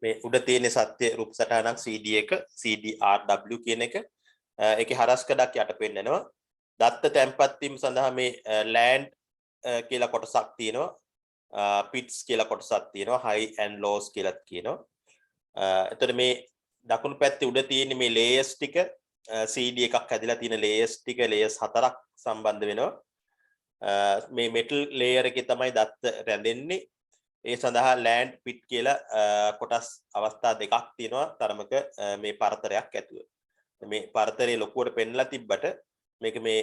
මේ උඩ තියෙන සත්‍ය රූප සටහනක් CD එක CDRW කියන එක. ඒකේ හරස්කඩක් යට පෙන්නනවා. දත්ත තැන්පත් වීම සඳහා මේ land කියලා කොටසක් තියෙනවා. pits කියලා කොටසක් තියෙනවා. high and lows කියලා කියනවා. එතකොට මේ දකුණු පැත්තේ උඩ තියෙන මේ layers ටික CD එකක් හැදිලා තියෙන layers ටික layers 4ක් සම්බන්ධ වෙනවා. මේ metal layer එකේ තමයි දත්ත රැඳෙන්නේ. ඒ සඳහා land pit කියලා කොටස් අවස්ථා දෙකක් තියෙනවා තරමක මේ පරතරයක් ඇතුව. මේ පරතරේ ලොකුවට පෙන්ලා තිබ්බට මේක මේ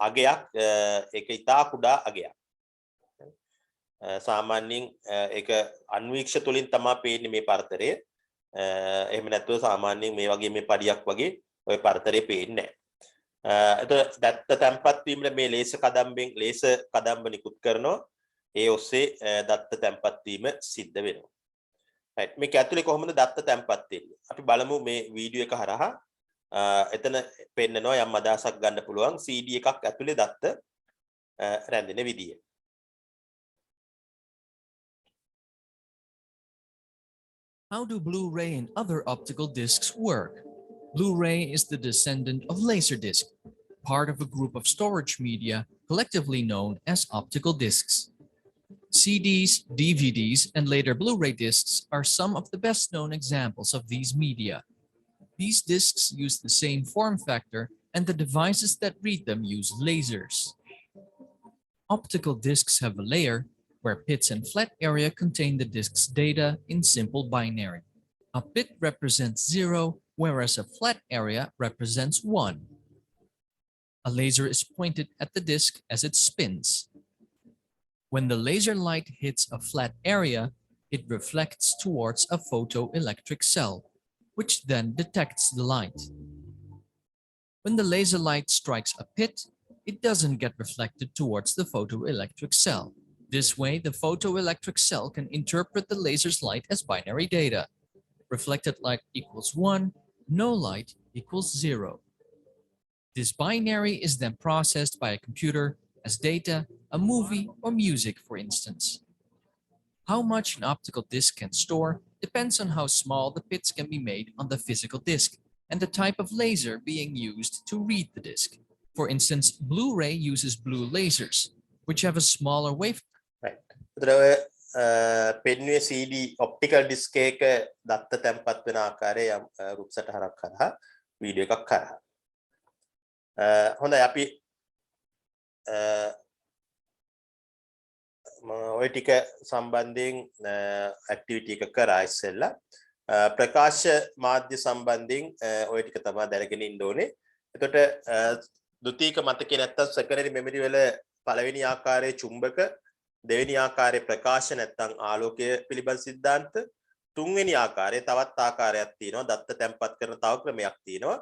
අගයක් ඒක ඉතා කුඩා අගයක්. සාමාන්‍යයෙන් ඒක අන්වීක්ෂ තුලින් තමයි පේන්නේ මේ පරතරය. එහෙම නැත්නම් සාමාන්‍යයෙන් මේ වගේ මේ පඩියක් වගේ ওই පරතරේ පේන්නේ නැහැ. එතකොට දත්ත තැම්පත් වීමට මේ ලේසර් කදම්බ නිකුත් කරනවා. ඒ ඔස්සේ දත්ත තැම්පත් වීම සිද්ධ වෙනවා. right මේක ඇතුලේ කොහොමද දත්ත තැම්පත් වෙන්නේ? අපි බලමු මේ වීඩියෝ එක හරහා. එතන පෙන්නනවා යම් අදහසක් ගන්න පුළුවන් CD එකක් ඇතුලේ දත්ත රැඳෙන විදිය. How do Blu-ray and other optical discs work? Blu-ray is the descendant of Laserdisc, part of a group of storage media collectively known as optical discs. CDs, DVDs, and later Blu-ray discs are some of the best-known examples of these media. These discs use the same form factor, and the devices that read them use lasers. Optical discs have a layer where pits and flat area contain the disc's data in simple binary. A pit represents 0, whereas a flat area represents 1. A laser is pointed at the disc as it spins. When the laser light hits a flat area, it reflects towards a photoelectric cell, which then detects the light. When the laser light strikes a pit, it doesn't get reflected towards the photoelectric cell. This way, the photoelectric cell can interpret the laser's light as binary data. Reflected light equals 1, no light equals 0. This binary is then processed by a computer as data, a movie, or music, for instance. How much an optical disc can store depends on how small the pits can be made on the physical disc and the type of laser being used to read the disc. For instance, Blu-ray uses blue lasers, which have a smaller wave. Right. පෙන්වුවේ CD optical disc එක දත්ත තැම්පත් වෙන ආකාරයේ රූප සටහනක් කරා video එකක් කරා. හොඳයි අපි ඔය ටික සම්බන්ධයෙන් ඇක්ටිවිටි එක කරා ඉස්සෙල්ලා ප්‍රකාශ මාධ්‍ය සම්බන්ධයෙන් ඔය ටික තමයි දැනගෙන ඉන්න ඕනේ. එතකොට ද්විතීක මතකේ නැත්තම් සෙකන්ඩරි මෙමරි වල පළවෙනි ආකාරයේ චුම්බක, දෙවෙනි ආකාරයේ ප්‍රකාශ නැත්තම් ආලෝකය පිළිබඳ සිද්ධාන්ත, තුන්වෙනි ආකාරයේ තවත් ආකාරයක් තියෙනවා. දත්ත තැම්පත් කරන තව ක්‍රමයක් තියෙනවා.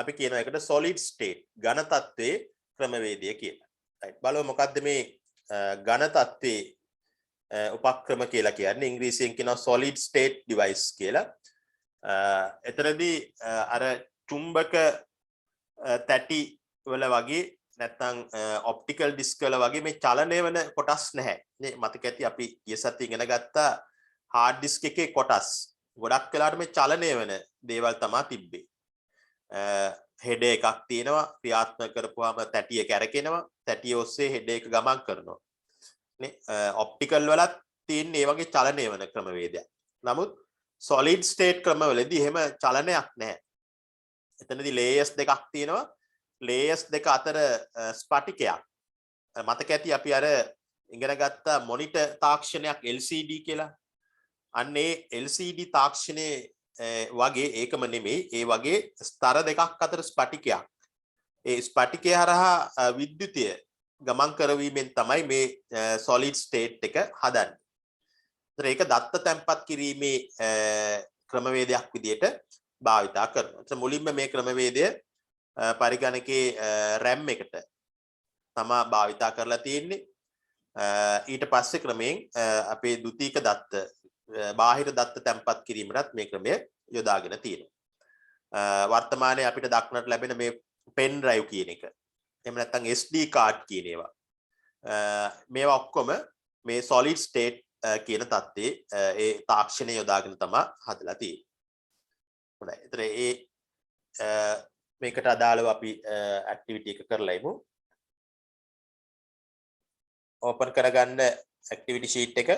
අපි කියනවා ඒකට solid state ඝන තත්ත්වයේ ක්‍රමවේදය කියලා. right බලමු මොකද්ද මේ ඝන තත්ත්වයේ උපක්‍රම කියලා කියන්නේ. ඉංග්‍රීසියෙන් කියනවා solid state device කියලා. එතනදී අර චුම්බක තැටි වල වගේ නැත්නම් ඔප්ටිකල් ඩිස්ක් වල වගේ මේ චලනය වෙන කොටස් නැහැ. මේ මතක ඇති අපි ගිය සතියේ ඉගෙන ගත්තා hard disk එකේ කොටස්. ගොඩක් වෙලාවට මේ චලනය වෙන දේවල් තමයි තිබ්බේ. හෙඩ් එකක් තියෙනවා. ක්‍රියාත්මක කරපුවාම තැටිය කැරකෙනවා. තැටිය ඔස්සේ හෙඩ් එක ගමන් කරනවා. නේ ඔප්ටිකල් වලත් තියෙන මේ වගේ චලනය වෙන ක්‍රමවේදයක්. නමුත් solid state ක්‍රමවලදී එහෙම චලනයක් නැහැ. එතනදී layers දෙකක් තියෙනවා. layers දෙක අතර ස්පටිකයක්. මතක ඇති අපි අර ඉගෙන ගත්ත මොනිටර් තාක්ෂණයක් LCD කියලා. අන්න ඒ LCD තාක්ෂණයේ වගේ ඒකම නෙමෙයි. ඒ වගේ ස්තර දෙකක් අතර ස්පටිකයක්. ඒ ස්පටිකය හරහා විද්‍යුතය ගමන් කරවීමෙන් තමයි මේ solid state එක හදන්නේ. ඒතර ඒක දත්ත තැම්පත් කිරීමේ ක්‍රමවේදයක් විදිහට භාවිතා කරනවා. ඒත් මුලින්ම මේ ක්‍රමවේදය පරිගණකයේ RAM එකට තමයි භාවිතා කරලා තියෙන්නේ. ඊට පස්සේ ක්‍රමයෙන් අපේ ද්විතීක දත්ත බාහිර දත්ත තැම්පත් කිරීමටත් මේ ක්‍රමය යොදාගෙන තියෙනවා. වර්තමානයේ අපිට දක්නට ලැබෙන මේ pen drive කියන එක. එහෙම නැත්නම් SD card කියන ඒවා. මේවා ඔක්කොම මේ solid state කියන தත්ත්වයේ ඒ තාක්ෂණය යොදාගෙන තමයි හදලා තියෙන්නේ. හොඳයි. ඒතර මේකට අදාළව අපි ඇක්ටිවිටි එක කරලා ඉමු. ඕපන් කරගන්න ඇක්ටිවිටි ෂීට් එක.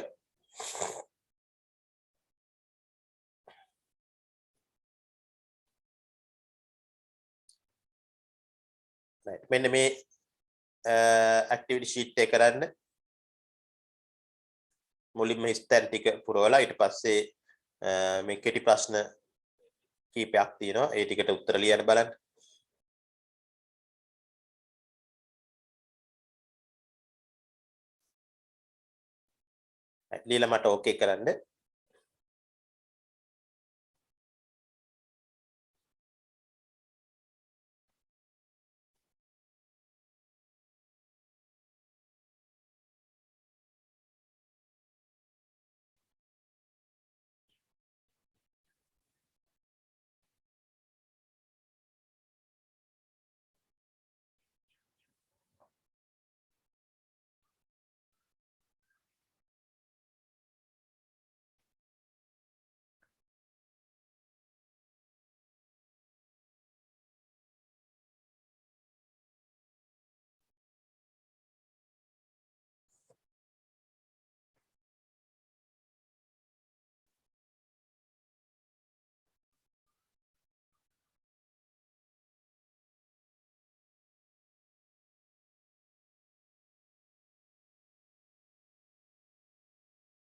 මෙන්න මේ ඇක්ටිවිටි ෂීට් එක කරන්න. මුලින්ම ස්තැන් ටික පුරවලා ඊට පස්සේ මේ කෙටි ප්‍රශ්න කීපයක් තියෙනවා. ඒ ටිකට උත්තර ලියන්න බලන්න. ලියලා මට ඕකේ කරන්න.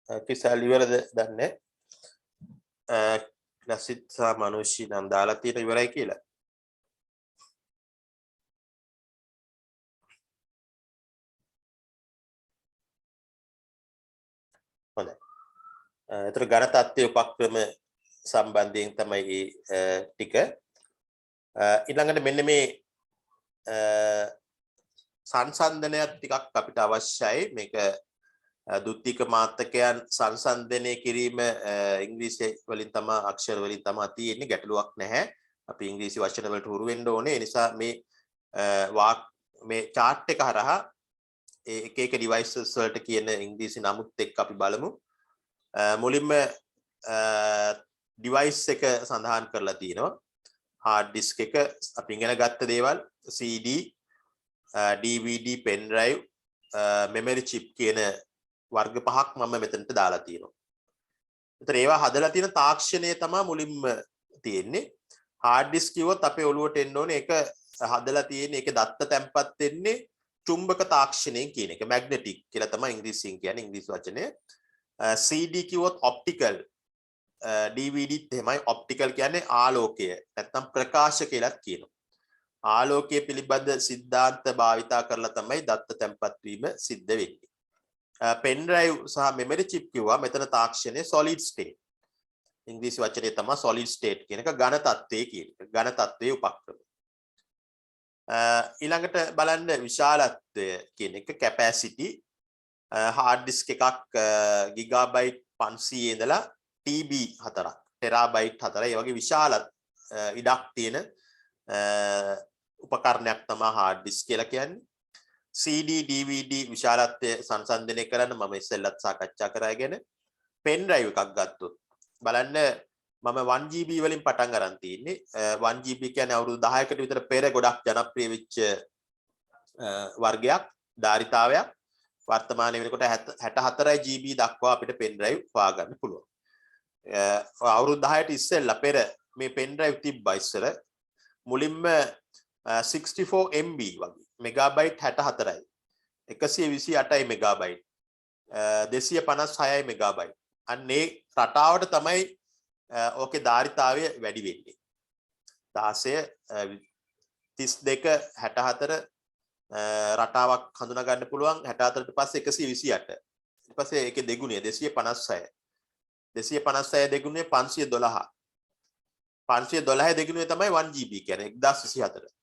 කිසල් ඉවරද දන්නේ නසිත් සහ මනුෂ්‍ය නම් දාලා තියෙන ඉවරයි කියලා. හොඳයි. ඒතර ඝන තත්ත්වයේ උපක්‍රම සම්බන්ධයෙන් තමයි ටික. ඊළඟට මෙන්න මේ සංසන්දනයක් ටිකක් අපිට අවශ්‍යයි. මේක දුත්තික මාත්‍රකයන් සංසන්දනය කිරීම ඉංග්‍රීසි වලින් තමයි අක්ෂර වලින් තමයි තියෙන්නේ. ගැටලුවක් නැහැ. අපි ඉංග්‍රීසි වචන වලට හුරු වෙන්න ඕනේ. ඒ නිසා මේ chart එක හරහා එක එක devices වලට කියන ඉංග්‍රීසි නමුත් එක්ක අපි බලමු. මුලින්ම device එක සඳහන් කරලා තියෙනවා. hard disk එක අපි ඉගෙන ගත්ත දේවල් CD, DVD, pen drive, memory chip කියන වර්ග පහක් මම මෙතනට දාලා තියෙනවා. ඒතර ඒවා හදලා තියෙන තාක්ෂණය තමයි මුලින්ම තියෙන්නේ. hard disk කිව්වොත් අපේ ඔළුවට එන්න ඕනේ ඒක හදලා තියෙන ඒක දත්ත තැම්පත් වෙන්නේ චුම්බක තාක්ෂණයෙන් කියන එක. magnetic කියලා තමයි ඉංග්‍රීසියෙන් කියන්නේ ඉංග්‍රීසි වචනය. CD කිව්වොත් optical, DVD එහෙමයි. optical කියන්නේ ආලෝකය නැත්නම් ප්‍රකාශ කියලාත් කියනවා. ආලෝකයේ පිළිබඳ સિદ્ધාන්ත භාවිතා කරලා තමයි දත්ත තැම්පත් වීම සිද්ධ වෙන්නේ. pen drive සහ memory chip කිව්වා මෙතන තාක්ෂණය solid state. ඉංග්‍රීසි වචනේ තමයි solid state කියන එක ඝන තත්ත්වයේ කියන එක. ඝන තත්ත්වයේ උපක්‍රම. ඊළඟට බලන්න විශාලත්වය කියන එක capacity. hard disk එකක් gigabyte 500 ඉඳලා TB 4ක් terabyte 4යි. ඒ වගේ විශාල ඉඩක් තියෙන උපකරණයක් තමයි hard disk කියලා කියන්නේ. CD, DVD විශාලත්වය සංසන්දනය කරන්න මම ඉස්සෙල්ලත් සාකච්ඡා කරාගෙන pen drive එකක් ගත්තොත් බලන්න මම 1GB වලින් පටන් අරන් තියෙන්නේ. 1GB කියන්නේ අවුරුදු 10කට විතර පෙර ගොඩක් ජනප්‍රිය වෙච්ච වර්ගයක් ධාරිතාවයක්. වර්තමානයේ වෙනකොට 64 GB දක්වා අපිට pen drive හොයාගන්න පුළුවන්. අවුරුදු 10ට ඉස්සෙල්ලා පෙර මේ pen drive තිබ්බා ඉස්සර මුලින්ම 64 MB වගේ මෙගාබයිට් 64යි 128යි මෙගාබයිට් 256යි මෙගාබයිට් අන්නේ රටාවට තමයි ඕකේ ධාරිතාවය වැඩි වෙන්නේ 16 32 64 රටාවක් හඳුනා ගන්න පුළුවන් 64ට පස්සේ 128 ඊට පස්සේ ඒකේ දෙගුණය 256 256 දෙගුණය 512 512 දෙගුණය තමයි 1GB කියන්නේ 1024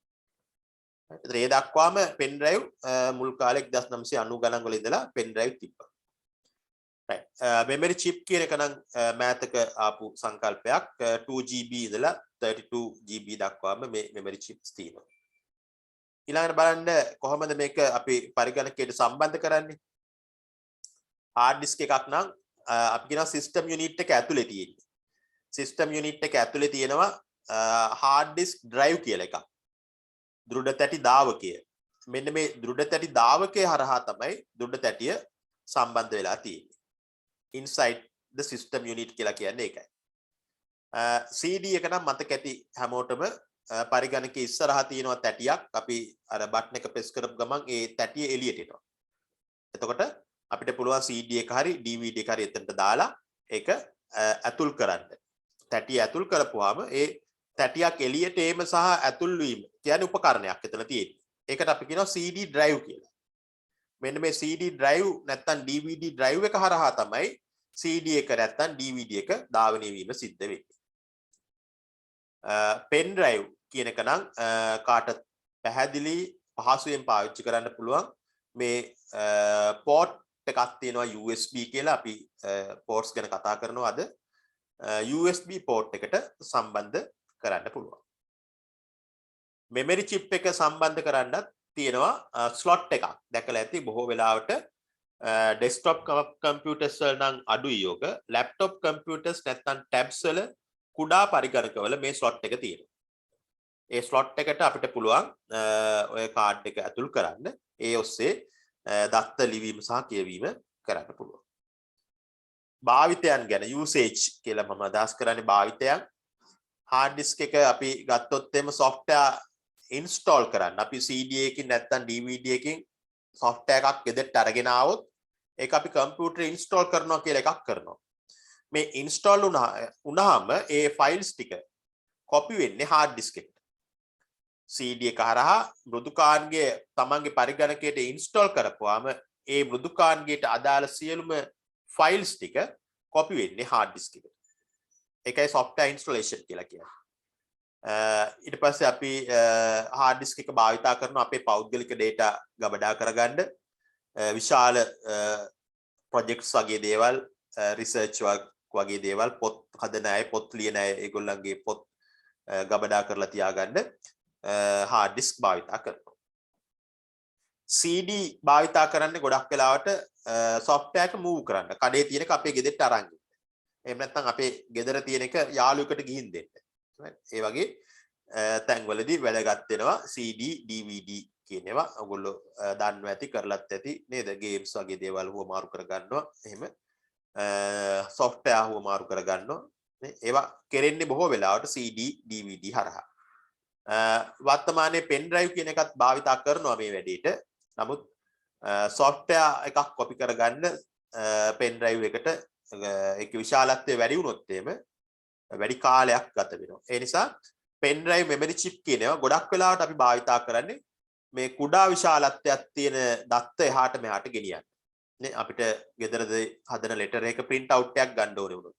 ඒ දක්වාම pen drive මුල් කාලේ 1990 ගණන් වල ඉඳලා pen drive තිබ්බා. right memory chip කියන එක නම් මෑතක ආපු සංකල්පයක් 2GB ඉඳලා 32GB දක්වාම මේ memory chips තියෙනවා. ඊළඟට බලන්න කොහොමද මේක අපි පරිගණකයට සම්බන්ධ කරන්නේ? hard disk එකක් නම් අපි කියනවා සිස්ටම් යුනිට් එක ඇතුලේ තියෙන්නේ. සිස්ටම් යුනිට් එක ඇතුලේ තියෙනවා hard disk drive කියලා එකක්. දෘඩ තැටි දාවකය. මෙන්න මේ දෘඩ තැටි දාවකය හරහා තමයි දෘඩ තැටිය සම්බන්ධ වෙලා තියෙන්නේ. inside the system unit කියලා කියන්නේ ඒකයි. CD එක නම් මතක ඇති හැමෝටම පරිගණකයේ ඉස්සරහා තියෙනවා තැටියක්. අපි අර බටන් එක ප්‍රෙස් කරපු ගමන් ඒ තැටිය එළියට එනවා. එතකොට අපිට පුළුවන් CD එක හරි DVD එක හරි එතනට දාලා ඒක ඇතුල් කරන්න. තැටිය ඇතුල් කරපුවාම ඒ තැටියක් එළියට ඒම සහ ඇතුල් වීම කියන්නේ උපකරණයක් එතන තියෙන්නේ. ඒකට අපි කියනවා CD drive කියලා. මෙන්න මේ CD drive නැත්තම් DVD drive එක හරහා තමයි CD එක නැත්තම් DVD එක ධාවනය වීම සිද්ධ වෙන්නේ. pen drive කියන එක නම් කාට පැහැදිලි පහසුවෙන් පාවිච්චි කරන්න පුළුවන්. මේ port එකක් තියෙනවා USB කියලා. අපි ports ගැන කතා කරනවා අද. USB port එකට සම්බන්ධ කරන්න පුළුවන්. memory chip එක සම්බන්ධ කරන්නත් තියෙනවා slot එකක්. දැකලා ඇති බොහෝ වෙලාවට desktop computers වල නම් අඩුයි යෝග. laptop computers නැත්නම් tabs වල කුඩා පරිගණකවල මේ slot එක තියෙනවා. ඒ slot එකට අපිට පුළුවන් ඔය card එක ඇතුල් කරන්න. ඒ ඔස්සේ දත්ත ලිවීම සහ කියවීම කරන්න පුළුවන්. භාවිතයන් ගැන usage කියලා මම අදහස් කරන්නේ භාවිතයන්. hard disk එක අපි ගත්තොත් එම software install කරන්න. අපි CD එකකින් නැත්නම් DVD එකකින් software එකක් ගෙදරට අරගෙන ආවොත් ඒක අපි කම්පියුටරේ install කරනවා කියලා එකක් කරනවා. මේ install වුණාම ඒ files ටික copy වෙන්නේ hard disk එකට. CD එක හරහා මෘදුකාංගයේ තමන්ගේ පරිගණකයට install කරපුවාම ඒ මෘදුකාංගයට අදාළ සියලුම files ටික copy වෙන්නේ hard disk එකට. ඒකයි software installation කියලා කියන්නේ. ඊට පස්සේ අපි hard disk එක භාවිතා කරන අපේ පෞද්ගලික data ගබඩා කරගන්න විශාල projects වගේ දේවල් research වගේ දේවල් පොත් හදන අය පොත් ලියන අය ඒගොල්ලන්ගේ පොත් ගබඩා කරලා තියාගන්න hard disk භාවිතා කරනවා. CD භාවිතා කරන්නේ ගොඩක් වෙලාවට software එක move කරන්න. කඩේ තියෙන එක අපේ ගෙදරට අරන් ගන්න. එහෙම නැත්නම් අපේ ගෙදර තියෙන එක යාළුවෙකුට ගිහින් දෙන්න. ඒ වගේ තැන්වලදී වැදගත් වෙනවා CD DVD කියන ඒවා. ඔයගොල්ලෝ දන්නවා ඇති කරලත් ඇති නේද? ගේම්ස් වගේ දේවල් හුවමාරු කරගන්නවා. එහෙම software හුවමාරු කරගන්නවා. ඒවා කෙරෙන්නේ බොහෝ වෙලාවට CD DVD හරහා. වර්තමානයේ pen drive කියන එකත් භාවිතා කරනවා මේ වැඩේට. නමුත් software එකක් copy කරගන්න pen drive එකට ඒක විශාලත්වය වැඩි වුණොත් එහෙම වැඩි කාලයක් ගත වෙනවා. ඒ නිසා pen drive memory chip කියන ඒවා ගොඩක් වෙලාවට අපි භාවිතා කරන්නේ මේ කුඩා විශාලත්වයක් තියෙන දත්ත එහාට මෙහාට ගෙනියන්න. නේ අපිට ගෙදරදී හදන letter එක print out එකක් ගන්න ඕනේ වුණොත්.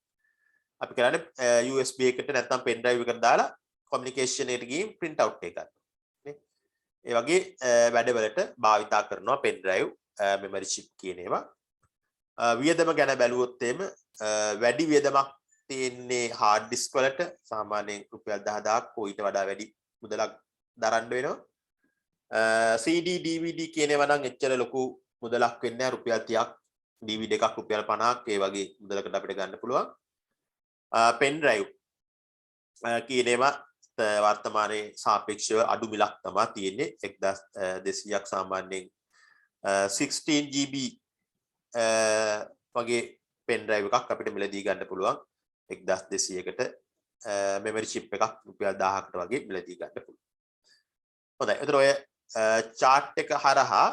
අපි කරන්නේ USB එකට නැත්නම් pen drive එකට දාලා communication එකට ගිහින් print out එක ගන්නවා. නේ ඒ වගේ වැඩවලට භාවිතා කරනවා pen drive memory chip කියන ඒවා. වියදම ගැන බැලුවොත් එහෙම වැඩි වියදමක් තියෙන්නේ hard disk වලට. සාමාන්‍යයෙන් රුපියල් 10000ක් ඊට වඩා වැඩි මුදලක් දරන්න වෙනවා. CD DVD කියන ඒවා නම් එච්චර ලොකු මුදලක් වෙන්නේ නැහැ. රුපියල් 30ක් DVD එකක් රුපියල් 50ක් ඒ වගේ මුදලකට අපිට ගන්න පුළුවන්. pen drive කියන ඒවා වර්තමානයේ සාපේක්ෂව අඩු මිලක් තමයි තියෙන්නේ. 1200ක් සාමාන්‍යයෙන් 16 GB වගේ pen drive එකක් අපිට මිලදී ගන්න පුළුවන්. 1200කට memory chip එකක් රුපියල් 1000කට වගේ මිලදී ගන්න පුළුවන්. හොඳයි. ඒතර ඔය chart එක හරහා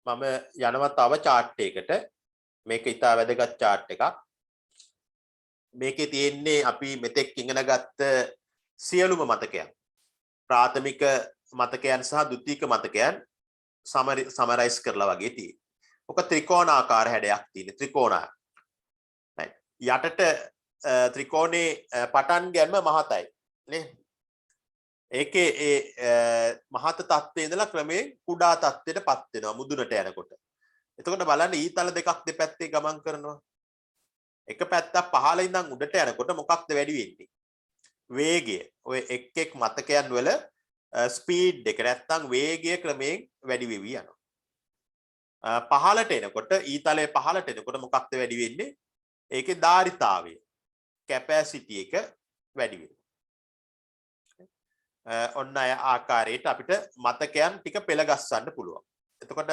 මම යනවා තව chart එකකට. මේක ඉතා වැදගත් chart එකක්. මේකේ තියෙන්නේ අපි මෙතෙක් ඉගෙනගත්ත සියලුම මතකයන්. ප්‍රාථමික මතකයන් සහ ද්විතීක මතකයන් සමරයිස් කරලා වගේ තියෙනවා. ඔක ත්‍රිකෝණාකාර හැඩයක් තියෙන ත්‍රිකෝණයක්. right. යටට ත්‍රිකෝණේ පටන් ගැනීම මහතයි. නේ? ඒකේ ඒ මහත තත්ත්වයේ ඉඳලා ක්‍රමයෙන් කුඩා තත්ත්වයටපත් වෙනවා මුදුනට යනකොට. එතකොට බලන්න ඊතල දෙකක් දෙපැත්තේ ගමන් කරනවා. එක පැත්තක් පහළ ඉඳන් උඩට යනකොට මොකක්ද වැඩි වෙන්නේ? වේගය. ඔය එක් මතකයන් වල ස්පීඩ් එක නැත්තම් වේගය ක්‍රමයෙන් වැඩි වෙවි යනවා. පහළට එනකොට ඊතලයේ පහළට එනකොට මොකක්ද වැඩි වෙන්නේ? ඒකේ ධාරිතාවය කැපැසිටි එක වැඩි වෙනවා. ඔන්න අය ආකාරයට අපිට මතකයන් ටික පෙළ ගස්සන්න පුළුවන්. එතකොට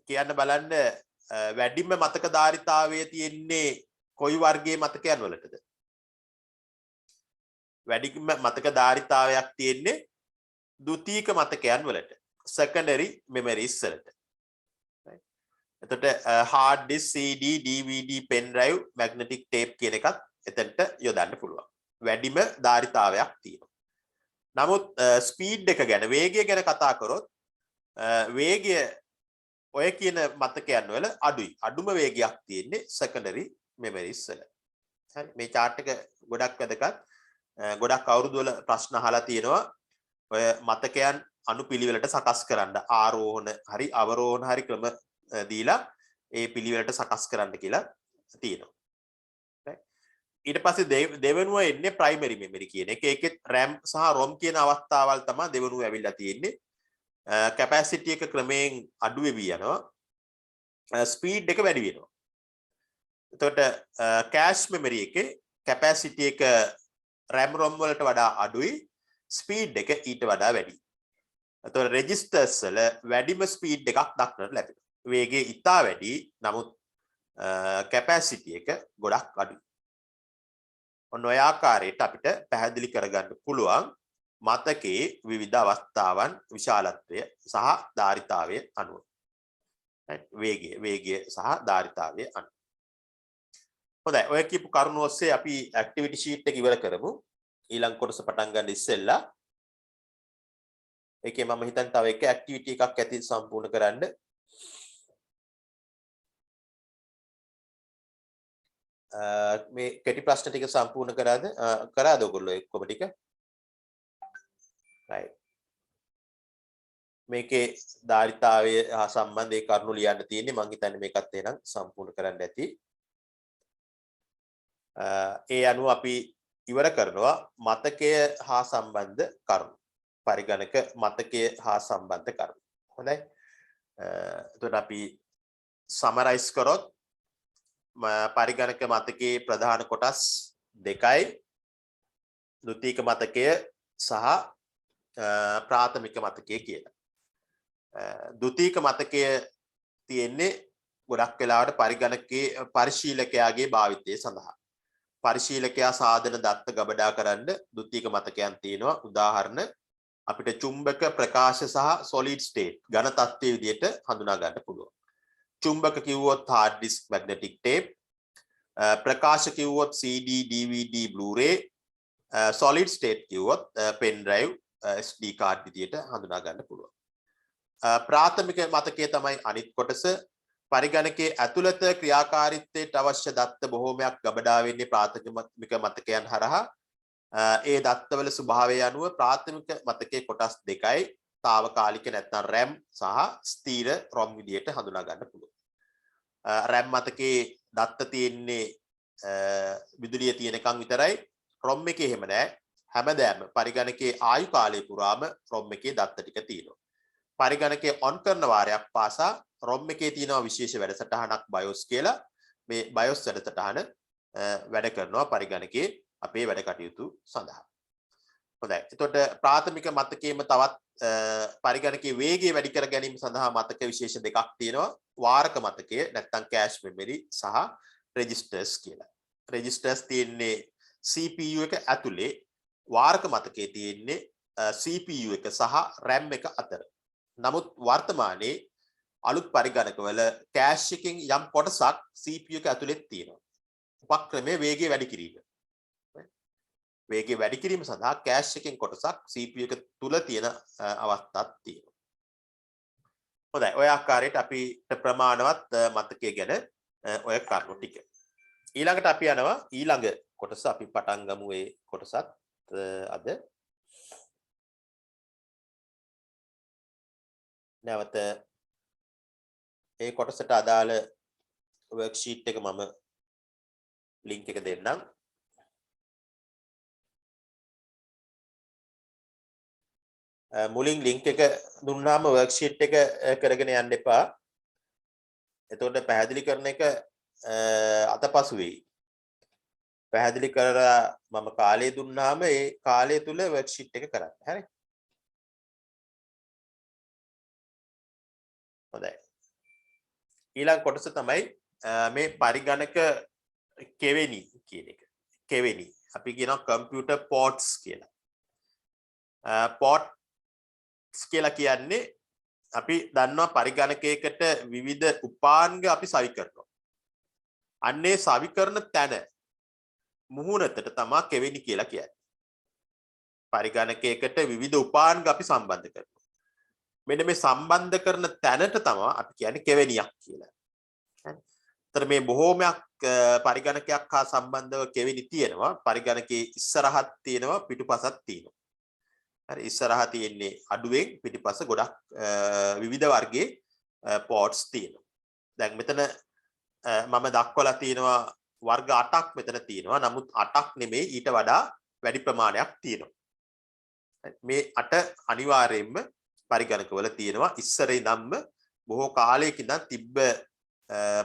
කියන්න බලන්න වැඩිම මතක ධාරිතාවය තියෙන්නේ කොයි වර්ගයේ මතකයන් වලටද? වැඩිම මතක ධාරිතාවයක් තියෙන්නේ ද්විතීක මතකයන් වලට. secondary memories වලට. එතකොට hard disk, CD, DVD, pen drive, magnetic tape කියන එකත් එතනට යොදන්න පුළුවන්. වැඩිම ධාරිතාවයක් තියෙනවා. නමුත් ස්පීඩ් එක ගැන, වේගය ගැන කතා කරොත් වේගය ඔය කියන මතකයන් වල අඩුයි. අඩුම වේගයක් තියෙන්නේ secondary memories වල. හරි, මේ chart එක ගොඩක් වැදගත්. ගොඩක් අවුරුදු වල ප්‍රශ්න අහලා තියෙනවා ඔය මතකයන් අනුපිළිවෙලට සකස් කරන්න. ආරෝහණ හරි අවරෝහණ හරි ක්‍රම දීලා ඒ පිළිවෙලට සකස් කරන්න කියලා තියෙනවා. ඊට පස්සේ දෙවෙනුව එන්නේ primary memory කියන එක. ඒකෙත් RAM සහ ROM කියන අවස්ථාවල් තමයි දෙවෙනුව ඇවිල්ලා තියෙන්නේ. capacity එක ක්‍රමයෙන් අඩු වෙවි යනවා. ස්පීඩ් එක වැඩි වෙනවා. එතකොට cache memory එකේ capacity එක RAM ROM වලට වඩා අඩුයි, ස්පීඩ් එක ඊට වඩා වැඩි. එතකොට registers වල වැඩිම ස්පීඩ් එකක් දක්නට ලැබෙනවා. වේගය ඉතා වැඩි, නමුත් capacity එක ගොඩක් අඩුයි. ඔන්න ඔය ආකාරයට අපිට පැහැදිලි කරගන්න පුළුවන් මතකයේ විවිධ අවස්ථාවන් විශාලත්වය සහ ධාරිතාවය අනුව. වේගය සහ ධාරිතාවය අනුව. හොඳයි, ඔය කියපු කරුණු ඔස්සේ අපි activity sheet එක ඉවර කරමු. ඊළඟ කොටස පටන් ගන්න ඉස්සෙල්ලා ඒකේ මම හිතන්නේ තව එක activity එකක් ඇති සම්පූර්ණ කරන්න. මේ කෙටි ප්‍රශ්න ටික සම්පූර්ණ කරාද ඔයගොල්ලෝ ඔක්කොම ටික? right. මේකේ ධාරිතාවය හා සම්බන්ධ ඒ කරුණු ලියන්න තියෙන්නේ. මම හිතන්නේ මේකත් එනම් සම්පූර්ණ කරන්න ඇති. ඒ අනුව අපි ඉවර කරනවා මතකය හා සම්බන්ධ කරුණු. පරිගණක මතකය හා සම්බන්ධ කරුණු. හොඳයි. එතකොට අපි සමරයිස් කරොත් පරිගණක මතකයේ ප්‍රධාන කොටස් දෙකයි. ද්විතීක මතකය සහ ප්‍රාථමික මතකය කියලා. ද්විතීක මතකය තියෙන්නේ ගොඩක් වෙලාවට පරිගණකයේ පරිශීලකයාගේ භාවිතය සඳහා. පරිශීලකයා සාධන දත්ත ගබඩා කරන්න ද්විතීක මතකයන් තියෙනවා. උදාහරණ අපිට චුම්බක ප්‍රකාශ සහ solid state ඝන තත්ත්වයේ විදිහට හඳුනා ගන්න පුළුවන්. චුම්බක කිව්වොත් hard disk, magnetic tape. ප්‍රකාශ කිව්වොත් CD, DVD, Blu-ray. solid state කිව්වොත් pen drive, SD card විදිහට හඳුනා ගන්න පුළුවන්. ප්‍රාථමික මතකයේ තමයි අනිත් කොටස. පරිගණකයේ ඇතුළත ක්‍රියාකාරීත්වයට අවශ්‍ය දත්ත බොහෝමයක් ගබඩා වෙන්නේ ප්‍රාථමික මතකයන් හරහා. ඒ දත්තවල ස්වභාවය අනුව ප්‍රාථමික මතකයේ කොටස් දෙකයි. తాවකාලික නැත්නම් RAM සහ ස්ථීර ROM විදිහට හඳුනා ගන්න පුළුවන්. RAM මතකයේ දත්ත තියෙන්නේ විදුලිය තියෙනකන් විතරයි. ROM එකේ එහෙම නැහැ. හැමදාම පරිගණකයේ ආයු කාලය පුරාම ROM එකේ දත්ත ටික තියෙනවා. පරිගණකයේ ඔන් කරන වාරයක් පාසා ROM එකේ තියෙනවා විශේෂ වැඩසටහනක් BIOS කියලා. මේ BIOS වැඩසටහන වැඩ කරනවා පරිගණකයේ අපේ වැඩ කටයුතු සඳහා. හොඳයි. එතකොට ප්‍රාථමික මතකයේම තවත් පරිගණකයේ වේගය වැඩි කර ගැනීම සඳහා මතක විශේෂ දෙකක් තියෙනවා. වාරක මතකය නැත්නම් cache memory සහ registers කියලා. registers තියෙන්නේ CPU එක ඇතුලේ. වාරක මතකයේ තියෙන්නේ CPU එක සහ RAM එක අතර. නමුත් වර්තමානයේ අලුත් පරිගණකවල cache එකකින් යම් කොටසක් CPU එක ඇතුලේ තියෙනවා. උපක්‍රමයේ වේගය වැඩි කිරීම. වේගය වැඩි කිරීම සඳහා cache එකකින් කොටසක් CPU එක තුල තියෙන අවස්ථාවක් තියෙනවා. හොඳයි. ඔය ආකාරයට අපිට ප්‍රමාණවත් මතකය ගැන ඔය කරුණු ටික. ඊළඟට අපි යනවා ඊළඟ කොටස. අපි පටන් ගමු ඒ කොටසත් අද. නැවත ඒ කොටසට අදාළ worksheet එක මම link එක දෙන්නම්. මුලින් link එක දුන්නාම worksheet එක කරගෙන යන්න එපා. එතකොට පැහැදිලි කරන එක අතපසු වෙයි. පැහැදිලි කරලා මම කාලය දුන්නාම ඒ කාලය තුල වර්ක්ෂීට් එක කරන්න. හරි. හොඳයි. ඊළඟ කොටස තමයි මේ පරිගණක කෙවෙනි කියන එක. කෙවෙනි. අපි කියනවා කම්පියුටර් පෝට්ස් කියලා. පෝට්ස් කියලා කියන්නේ අපි දන්නවා පරිගණකයකට විවිධ උපාංග අපි සවි කරනවා. අන්නේ සවි කරන තැන මුහුණතට තමයි කෙවෙනි කියලා කියන්නේ. පරිගණකයකට විවිධ උපාංග අපි සම්බන්ධ කරනවා. මෙන්න මේ සම්බන්ධ කරන තැනට තමයි අපි කියන්නේ කෙවෙනියක් කියලා. හරි. ඒතර මේ බොහෝමයක් පරිගණකයක් හා සම්බන්ධව කෙවෙනි තියෙනවා. පරිගණකයේ ඉස්සරහත් තියෙනවා පිටුපසත් තියෙනවා. හරි ඉස්සරහා තියෙන්නේ අඩුවෙන් පිටිපස්ස ගොඩක් විවිධ වර්ගයේ පෝට්ස් තියෙනවා. දැන් මෙතන මම දක්වලා තියෙනවා වර්ග 8ක් මෙතන තියෙනවා. නමුත් 8ක් නෙමෙයි ඊට වඩා වැඩි ප්‍රමාණයක් තියෙනවා. මේ 8 අනිවාර්යයෙන්ම පරිගණකවල තියෙනවා. ඉස්සර ඉඳන්ම බොහෝ කාලයක ඉඳන් තිබ්බ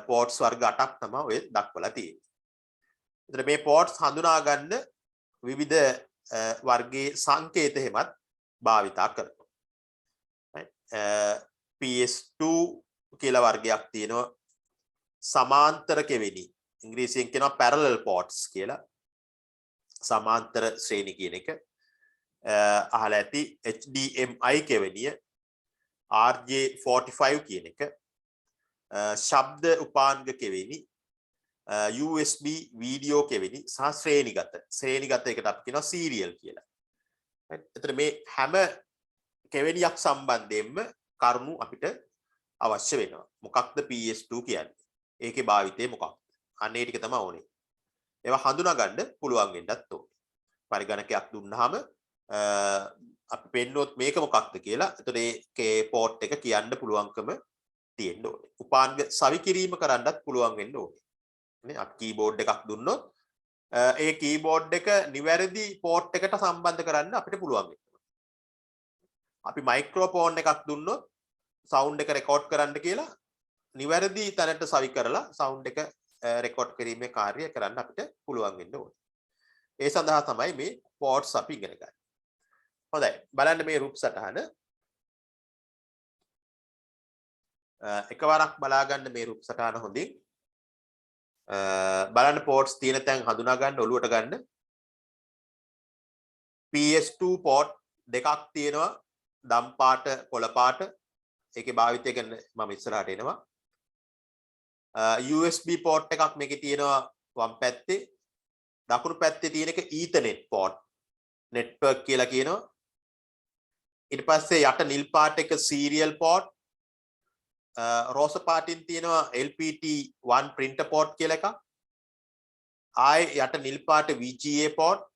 පෝට්ස් වර්ග 8ක් තමයි ඔය දක්වලා තියෙන්නේ. එතන මේ පෝට්ස් හඳුනා ගන්න විවිධ වර්ගයේ සංකේත හැමත් භාවිතා කරනවා. PS2 කියලා වර්ගයක් තියෙනවා. සමාන්තර කෙවෙනි. ඉංග්‍රීසියෙන් කියනවා parallel ports කියලා. සමාන්තර ශ්‍රේණි කියන එක. අහලා ඇති HDMI කෙවෙනිය, RJ45 කියන එක. ශබ්ද උපාංග කෙවෙනි, USB වීඩියෝ කෙවෙනි සහ ශ්‍රේණිගත එකට අපි කියනවා සීරියල් කියලා. එතන මේ හැම කෙවෙනියක් සම්බන්ධයෙන්ම කරුණු අපිට අවශ්‍ය වෙනවා. මොකක්ද PS2 කියන්නේ? ඒකේ භාවිතය මොකක්ද? අන්න ඒ ටික තමයි ඕනේ. ඒවා හඳුනා ගන්න පුළුවන් වෙන්නත් ඕනේ. පරිගණකයක් දුන්නාම අපි පෙන්නොත් මේක මොකක්ද කියලා. එතකොට ඒකේ පෝට් එක කියන්න පුළුවන්කම තියෙන්න ඕනේ. උපාංග සවි කිරීම කරන්නත් පුළුවන් වෙන්න ඕනේ. නේ අපි කීබෝඩ් එකක් දුන්නොත් ඒ කීබෝඩ් එක නිවැරදි පෝට් එකට සම්බන්ධ කරන්න අපිට පුළුවන් වෙනවා. අපි මයික්‍රොෆෝන් එකක් දුන්නොත් සවුන්ඩ් එක රෙකෝඩ් කරන්න කියලා නිවැරදි තැනට සවි කරලා සවුන්ඩ් එක රෙකෝඩ් කිරීමේ කාර්යය කරන්න අපිට පුළුවන් වෙන්න ඕනේ. ඒ සඳහා තමයි මේ පෝට්ස් අපි ඉගෙන ගන්නේ. හොඳයි. බලන්න මේ රූප සටහන. එකවරක් බලා ගන්න මේ රූප සටහන හොඳින්. බලන්න පෝට්ස් තියෙන තැන් හඳුනා ගන්න ඔලුවට ගන්න. PS2 පෝට් දෙකක් තියෙනවා. දම් පාට කොළ පාට. ඒකේ භාවිතය ගැන මම ඉස්සරහට එනවා. USB පෝට් එකක් මේකේ තියෙනවා වම් පැත්තේ. දකුණු පැත්තේ තියෙන එක ඊතර්නෙට් පෝට්. නෙට්වර්ක් කියලා කියනවා. ඊට පස්සේ යට නිල් පාට එක සීරියල් පෝට්. රෝස පාටින් තියෙනවා LPT1 printer port කියලා එකක්. ආයේ යට නිල් පාට VGA port.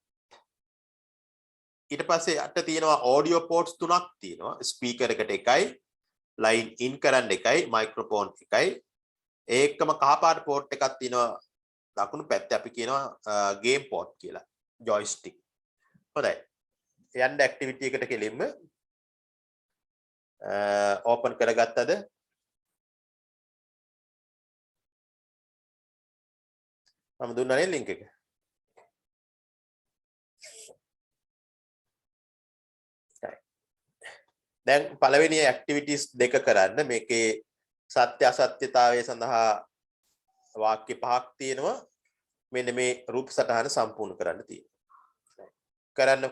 ඊට පස්සේ යට තියෙනවා audio ports තුනක් තියෙනවා. ස්පීකර් එකට එකයි, line in කරන්න එකයි, microphone එකයි. ඒකම කහ පාට port එකක් තියෙනවා. දකුණු පැත්තේ අපි කියනවා game port කියලා. joystick. හොඳයි. යන්න activity එකට කෙලින්ම open කරගත්තද? මම දුන්නානේ link එක. දැන් පළවෙනි activities දෙක කරන්න. මේකේ සත්‍ය අසත්‍යතාවය සඳහා වාක්‍ය පහක් තියෙනවා. මෙන්න මේ රූප සටහන සම්පූර්ණ කරන්න තියෙනවා.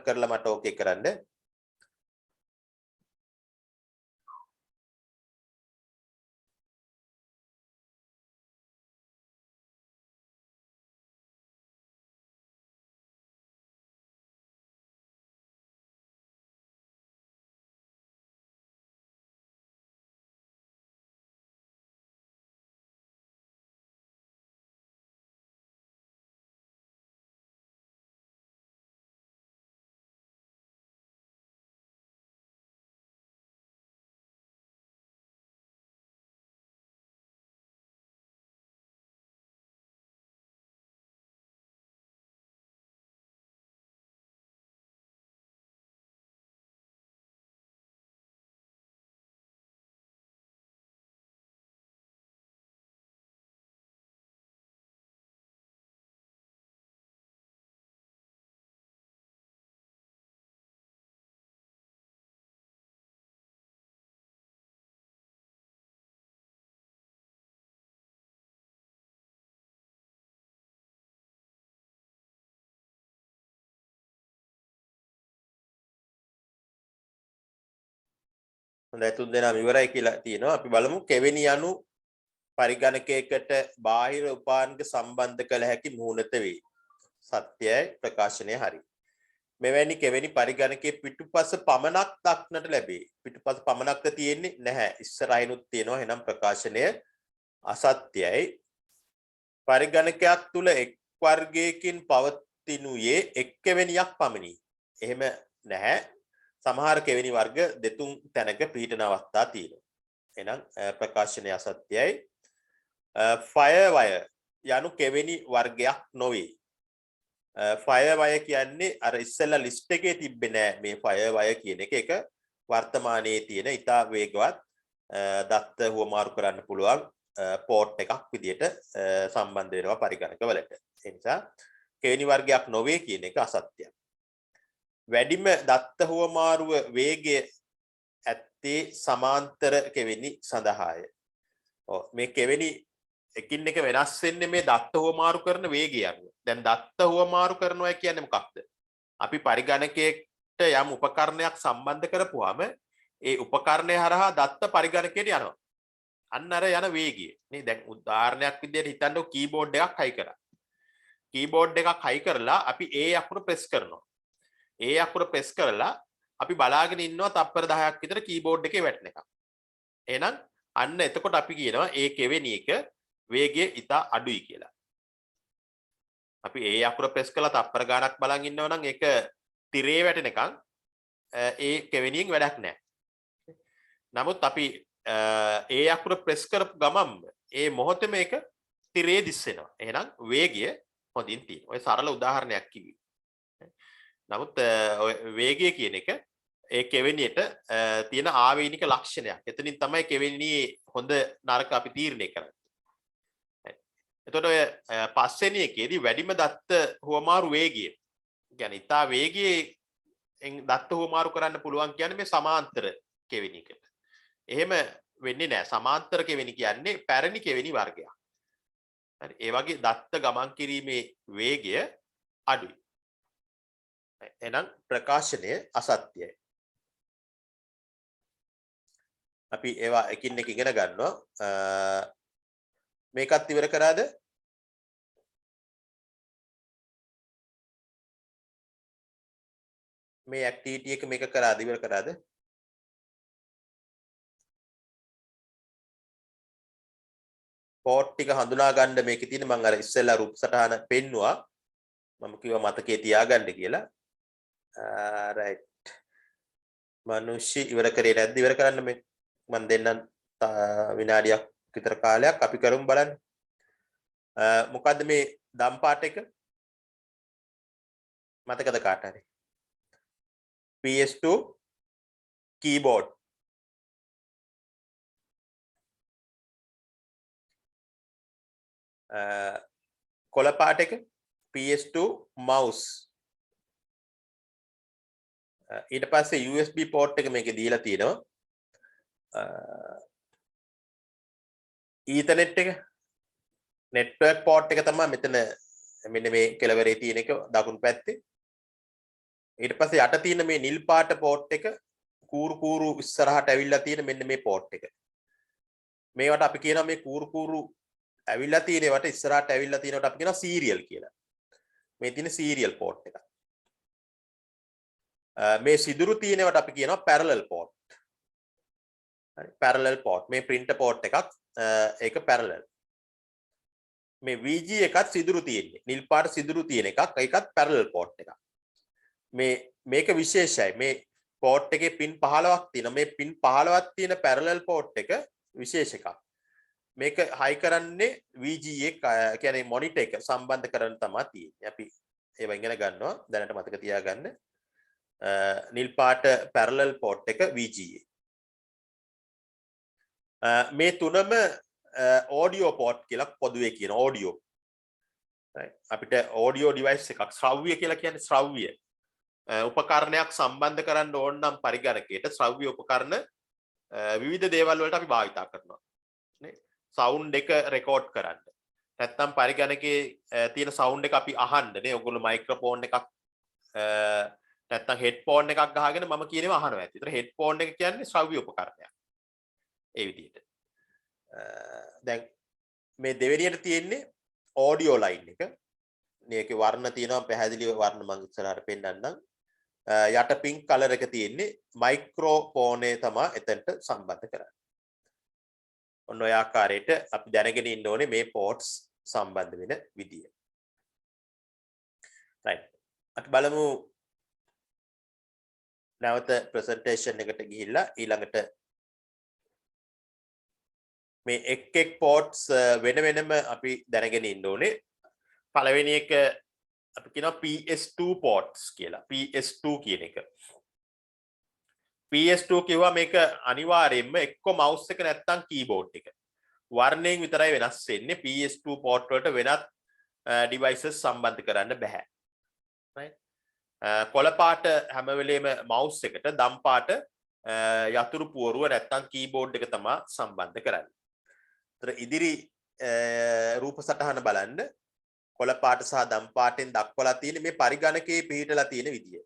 කරලා මට ඕකේ කරන්න. හොඳයි තුන් දෙනාම ඉවරයි කියලා තියෙනවා. අපි බලමු කෙවෙනි යනු පරිගණකයකට බාහිර උපාංග සම්බන්ධ කළ හැකි මුහුණත වේ. සත්‍යයි ප්‍රකාශනය හරි. මෙවැනි කෙවෙනි පරිගණකයේ පිටුපස පමණක් දක්නට ලැබේ. පිටුපස පමණක්ද තියෙන්නේ නැහැ. ඉස්සරහිනුත් තියෙනවා. එහෙනම් ප්‍රකාශනය අසත්‍යයි. පරිගණකයක් තුල එක් වර්ගයකින් පවතිනුයේ එක් කෙවෙනියක් පමණි. එහෙම නැහැ. සමහර කෙවෙනි වර්ග දෙතුන් තැනක පිහිටන අවස්ථා තියෙනවා. එහෙනම් ප්‍රකාශනය අසත්‍යයි. ෆයර් වයර් යනු කෙවෙනි වර්ගයක් නොවේ. ෆයර් වයර් කියන්නේ අර ඉස්සෙල්ලා ලිස්ට් එකේ තිබ්බේ නෑ මේ ෆයර් වයර් කියන එක. ඒක වර්තමානයේ තියෙන ඉතා වේගවත් දත්ත හුවමාරු කරන්න පුළුවන් පෝට් එකක් විදියට සම්බන්ධ වෙනවා පරිගණක වලට. ඒ නිසා කෙවෙනි වර්ගයක් නොවේ කියන එක අසත්‍යයි. වැඩිම දත්ත හුවමාරුව වේගය ඇත්තේ සමාන්තර කෙවෙනි සඳහාය. මේ කෙවෙනි එකින් එක වෙනස් වෙන්නේ මේ දත්ත හුවමාරු කරන වේගය අනුව. දැන් දත්ත හුවමාරු කරනවා කියන්නේ මොකක්ද? අපි පරිගණකයට යම් උපකරණයක් සම්බන්ධ කරපුවාම ඒ උපකරණය හරහා දත්ත පරිගණකයට යනවා. අන්න අර යන වේගය. නේ දැන් උදාහරණයක් විදිහට හිතන්නකො කීබෝඩ් එකක් හයි කරා. කීබෝඩ් එකක් හයි කරලා අපි ඒ අකුර ප්‍රෙස් කරනවා. ඒ අකුර ප්‍රෙස් කරලා අපි බලාගෙන ඉන්නවා තප්පර 10ක් විතර කීබෝඩ් එකේ වැටෙන එක. එහෙනම් අන්න එතකොට අපි කියනවා ඒ කෙවෙනි එක වේගය ඉතා අඩුයි කියලා. අපි ඒ අකුර ප්‍රෙස් කරලා තප්පර ගාණක් බලන් ඉන්නවා නම් ඒක තිරේ වැටෙනකන් ඒ කෙවෙනියෙන් වැඩක් නැහැ. නමුත් අපි ඒ අකුර ප්‍රෙස් කරපු ගමන් ඒ මොහොතේ මේක තිරේ දිස්සෙනවා. එහෙනම් වේගය හොඳින් තියෙනවා. ඔය සරල උදාහරණයක් කිව්වේ. නමුත් වේගය කියන එක ඒ කෙවෙනියට තියෙන ආවේනික ලක්ෂණයක්. එතනින් තමයි කෙවෙනියේ හොඳ නරක අපි තීරණය කරන්නේ. එතකොට ඔය පස්වෙනි එකේදී වැඩිම දත්ත හුවමාරු වේගය. කියන්නේ ඉතා වේගයෙන් දත්ත හුවමාරු කරන්න පුළුවන් කියන්නේ මේ සමාන්තර කෙවෙනියකට. එහෙම වෙන්නේ නැහැ. සමාන්තර කෙවෙනි කියන්නේ පැරණි කෙවෙනි වර්ගයක්. හරි. ඒ වගේ දත්ත ගමන් කිරීමේ වේගය අඩුයි. එහෙනම් ප්‍රකාශනය අසත්‍යයි. අපි ඒවා එකින් එක ඉගෙන ගන්නවා. මේකත් ඉවර කරාද? මේ ඇක්ටිවිටි එක මේක කරාද ඉවර කරාද? පෝට් ටික හඳුනා ගන්න මේකේ තියෙන මම අර ඉස්සෙල්ලා රූප සටහන පෙන්නුවා. මම කිව්වා මතකයේ තියාගන්න කියලා. රයිට්. මනුෂ්‍ය ඉවර කරේ නැද්ද? ඉවර කරන්න මේ මම දෙන්නම් විනාඩියක් විතර කාලයක් අපි කරමු බලන්න. මොකද්ද මේ දම් පාට එක? මතකද කාට හරි? PS2 keyboard. කොළ පාට එක PS2 mouse. ඊට පස්සේ USB port එක මේකේ දීලා තියෙනවා. Ethernet එක network port එක තමයි මෙතන මෙන්න මේ කෙළවරේ තියෙන එක දකුණු පැත්තේ. ඊට පස්සේ යට තියෙන මේ නිල් පාට port එක කූරු කූරු ඉස්සරහට ඇවිල්ලා තියෙන මෙන්න මේ port එක. මේවට අපි කියනවා මේ කූරු කූරු ඇවිල්ලා තියෙන ඒවට ඉස්සරහට ඇවිල්ලා තියෙනවට අපි කියනවා serial කියලා. මේ තියෙන serial port එක. මේ සිදුරු තියෙනවට අපි කියනවා parallel port. හරි parallel port. මේ printer port එකක් ඒක parallel. මේ VG එකත් සිදුරු තියෙන්නේ. නිල් පාට සිදුරු තියෙන එකක්. ඒකත් parallel port එකක්. මේක විශේෂයි. මේ port එකේ pin 15ක් තියෙනවා. මේ pin 15ක් තියෙන parallel port එක විශේෂ එකක්. මේක high කරන්නේ VGA කියන්නේ monitor එක සම්බන්ධ කරගෙන තමයි තියෙන්නේ. අපි ඒව ඉගෙන ගන්නවා. දැනට මතක තියාගන්න. නිල් පාට parallel port එක VGA. මේ තුනම audio port කියලා පොදුවේ කියන audio. අපිට audio device එකක් ශ්‍රව්‍ය කියලා කියන්නේ ශ්‍රව්‍ය. උපකරණයක් සම්බන්ධ කරන්න ඕන නම් පරිගණකයට ශ්‍රව්‍ය උපකරණ විවිධ දේවල් වලට අපි භාවිතා කරනවා. නේ? සවුන්ඩ් එක රෙකෝඩ් කරන්න. නැත්නම් පරිගණකයේ තියෙන සවුන්ඩ් එක අපි අහන්න නේ. ඔයගොල්ලෝ මයික්‍රොෆෝන් එකක් නැත්තම් හෙඩ්ෆෝන් එකක් ගහගෙන මම කියනවා අහනවා ඇති. ඒතර හෙඩ්ෆෝන් එක කියන්නේ ශ්‍රව්‍ය උපකරණයක්. ඒ විදිහට. දැන් මේ දෙවෙනියට තියෙන්නේ ඔඩියෝ ලයින් එක. මේකේ වර්ණ තියෙනවා පැහැදිලිව වර්ණ මම ඉස්සරහට පෙන්නන්නම්. යට පින්ක් කලර් එක තියෙන්නේ මයික්‍රෝෆෝනේ තමයි එතනට සම්බන්ධ කරන්නේ. ඔන්න ඔය ආකාරයට අපි දැනගෙන ඉන්න ඕනේ මේ පෝට්ස් සම්බන්ධ වෙන විදිය. right. අපි බලමු නැවත ප්‍රසන්ටේෂන් එකට ගිහිල්ලා ඊළඟට මේ එක් පෝට්ස් වෙන වෙනම අපි දැනගෙන ඉන්න ඕනේ. පළවෙනි එක අපි කියනවා PS2 පෝට්ස් කියලා. PS2 කියන එක. PS2 කිව්වා මේක අනිවාර්යයෙන්ම එක්ක මවුස් එක නැත්තම් කීබෝඩ් එක. වර්ණයෙන් විතරයි වෙනස් වෙන්නේ. PS2 පෝට් වලට වෙනත් devices සම්බන්ධ කරන්න බෑ. right. කොළ පාට හැම වෙලේම මවුස් එකට, දම් පාට යතුරු පුවරුව නැත්තම් කීබෝඩ් එක තමයි සම්බන්ධ කරන්නේ. ඒතර ඉදිරි රූප සටහන බලන්න. කොළ පාට සහ දම් පාටෙන් දක්වලා තියෙන මේ පරිගණකයේ පිහිටලා තියෙන විදිය.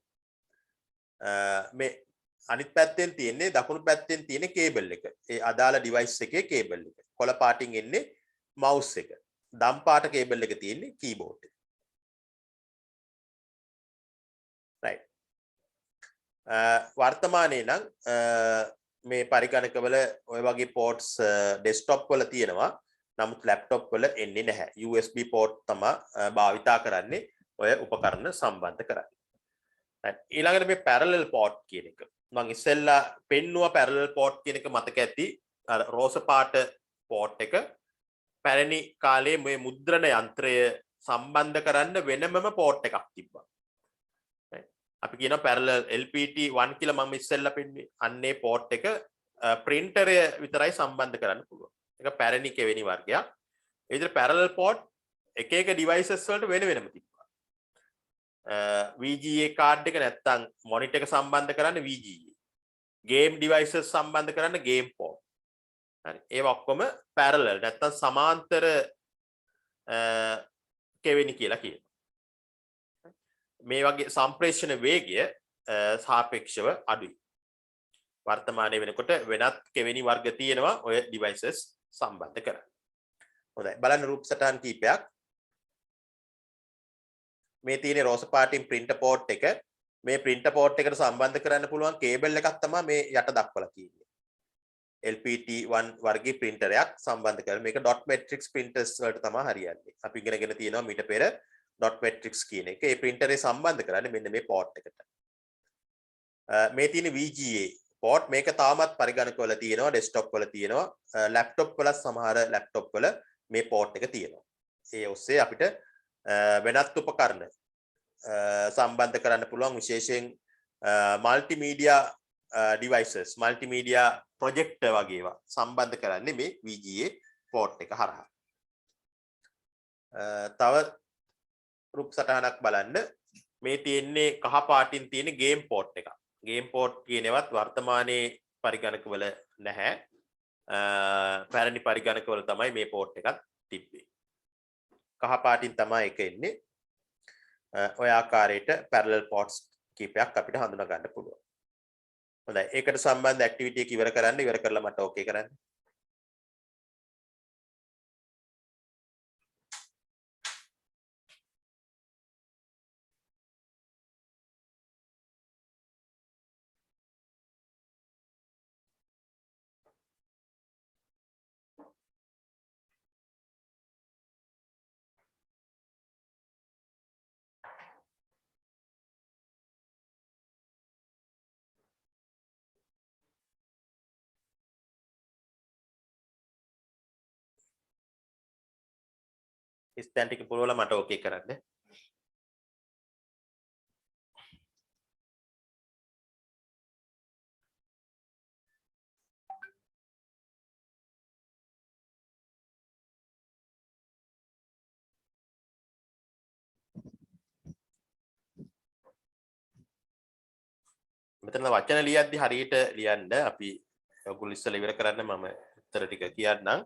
මේ අනිත් පැත්තෙන් තියෙන්නේ දකුණු පැත්තෙන් තියෙන කේබල් එක. ඒ අදාළ device එකේ කේබල් එක. කොළ පාටින් එන්නේ mouse එක. දම් පාට කේබල් එක තියෙන්නේ keyboard එක. right. වර්තමානයේ නම් මේ පරිගණකවල ඔය වගේ ports desktop වල තියෙනවා. නමුත් laptop වල එන්නේ නැහැ. USB port තමයි භාවිතා කරන්නේ ඔය උපකරණ සම්බන්ධ කරන්නේ. right. ඊළඟට මේ parallel port කියන එක. මම ඉස්සෙල්ලා පෙන්නුවා parallel port කියන එක මතක ඇති. අර රෝස පාට port එක පැරණි කාලේ මේ මුද්‍රණ යන්ත්‍රය සම්බන්ධ කරන්න වෙනමම port එකක් තිබ්බා. අපි කියනවා parallel LPT1 කියලා මම ඉස්සෙල්ලා පෙන්නුවේ. අන්නේ port එක printerය විතරයි සම්බන්ධ කරන්න පුළුවන්. ඒක පැරණි කෙවෙනි වර්ගයක්. ඒ විදිහට parallel port එක එක devices වලට වෙන වෙනම තිබ්බා. VGA card එක නැත්තම් monitor එක සම්බන්ධ කරන්න VGA. game devices සම්බන්ධ කරන්න game port. හරි. ඒවා ඔක්කොම parallel නැත්තම් සමාන්තර කෙවෙනි කියලා කියනවා. මේ වගේ සම්ප්‍රේෂණ වේගය සාපේක්ෂව අඩුයි. වර්තමානයේ වෙනකොට වෙනත් කෙවෙනි වර්ග තියෙනවා ඔය devices සම්බන්ධ කරන්න. හොඳයි. බලන්න රූප සටහන් කීපයක්. මේ තියෙන රෝස පාටින් printer port එක. මේ printer port එකට සම්බන්ධ කරන්න පුළුවන් කේබල් එකක් තමයි මේ යට දක්වලා තියෙන්නේ. LPT1 වර්ගයේ printer එකක් සම්බන්ධ කරලා මේක dot matrix printers වලට තමයි හරියන්නේ. අපි ඉගෙනගෙන තියෙනවා මීට පෙර dot matrix කියන එක. ඒ printer එක සම්බන්ධ කරන්නේ මෙන්න මේ port එකට. මේ තියෙන VGA port මේක තාමත් පරිගණක වල තියෙනවා, desktop වල තියෙනවා, laptop වල සමහර laptop වල මේ port එක තියෙනවා. ඒ ඔස්සේ අපිට වෙනත් උපකරණ සම්බන්ධ කරන්න පුළුවන් විශේෂයෙන් multimedia devices, multimedia projector වගේ ඒවා සම්බන්ධ කරන්නේ මේ VGA port එක හරහා. තව රූප සටහනක් බලන්න. මේ තියෙන්නේ කහ පාටින් තියෙන game port එකක්. game port කියනවත් වර්තමානයේ පරිගණකවල නැහැ. පැරණි පරිගණකවල තමයි මේ port එකක් තිබ්බේ. කහ පාටින් තමයි එක එන්නේ. ඔය ආකාරයට parallel ports කීපයක් අපිට හඳුනා ගන්න පුළුවන්. හොඳයි. ඒකට සම්බන්ධ activity එක ඉවර කරන්න. ඉවර කරලා මට ඕකේ කරන්න. ස්ටෑන්ඩ් එක පුරවලා මට ඕකේ කරන්න. මෙතන වචන ලියද්දි හරියට ලියන්න. අපි ඔයගොල්ලෝ ඉස්සෙල්ලා ඉවර කරන්න මම උත්තර ටික කියන්නම්.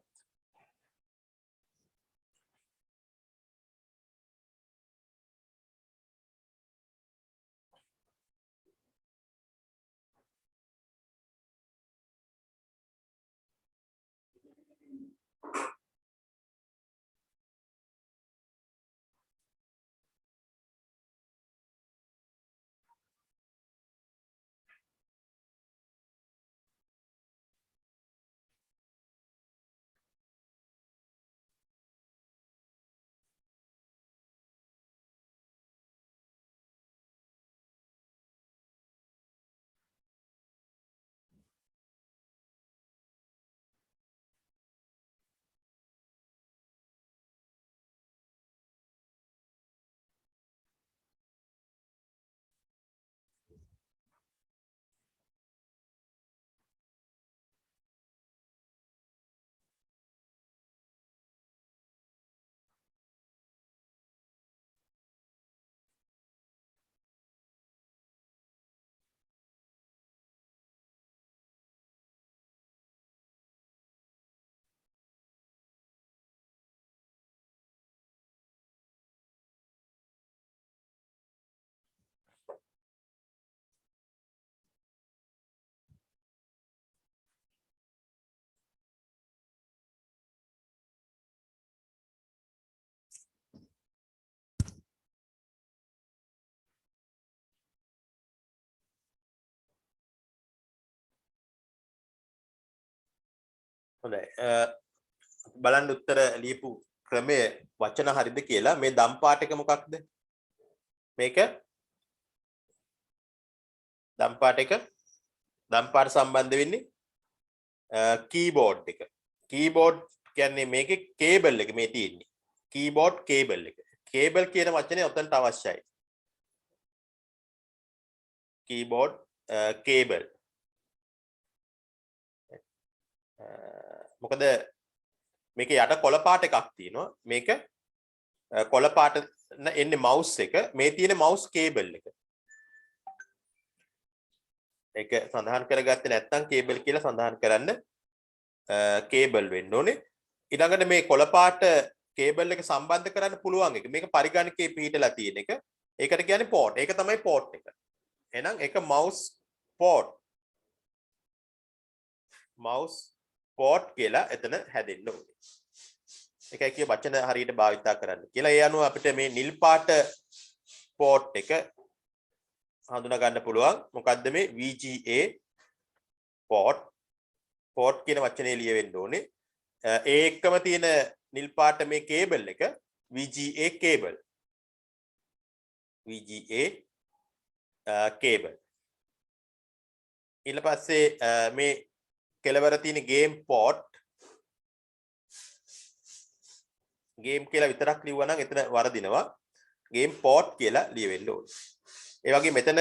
හොඳයි. බලන්න උත්තර ලියපු ක්‍රමය වචන හරිද කියලා. මේ දම් පාට එක මොකක්ද? මේක දම් පාට එක දම් පාට සම්බන්ධ වෙන්නේ කීබෝඩ් එක. කීබෝඩ් කියන්නේ මේකේ කේබල් එක මේ තියෙන්නේ. කීබෝඩ් කේබල් එක. කේබල් කියන වචනේ ඔතනට අවශ්‍යයි. Keyboard cable. මොකද මේක යට කොළ පාට එකක් තියෙනවා. මේක කොළ පාට එන්නේ මවුස් එක. මේ තියෙන මවුස් කේබල් එක. ඒක සඳහන් කරගත්තේ නැත්නම් කේබල් කියලා සඳහන් කරන්න කේබල් වෙන්න ඕනේ. ඊළඟට මේ කොළ පාට කේබල් එක සම්බන්ධ කරන්න පුළුවන් එක. මේක පරිගණකයේ පිහිටලා තියෙන එක. ඒකට කියන්නේ පෝට්. ඒක තමයි පෝට් එක. එහෙනම් ඒක මවුස් පෝට්. මවුස් පෝට් කියලා එතන හැදෙන්න ඕනේ. ඒකයි කිය වචන හරියට භාවිතා කරන්න කියලා. ඒ අනුව අපිට මේ නිල් පාට පෝට් එක හඳුනා ගන්න පුළුවන්. මොකද්ද මේ VGA පෝට්. පෝට් කියන වචනේ ලියවෙන්න ඕනේ. ඒ එක්කම තියෙන නිල් පාට මේ කේබල් එක VGA කේබල්. VGA cable. ඊට පස්සේ මේ කෙලවර තියෙන ගේම් පෝට්. ගේම් කියලා විතරක් ලිව්වා නම් එතන වරදිනවා. ගේම් පෝට් කියලා ලියවෙන්න ඕනේ. ඒ වගේ මෙතන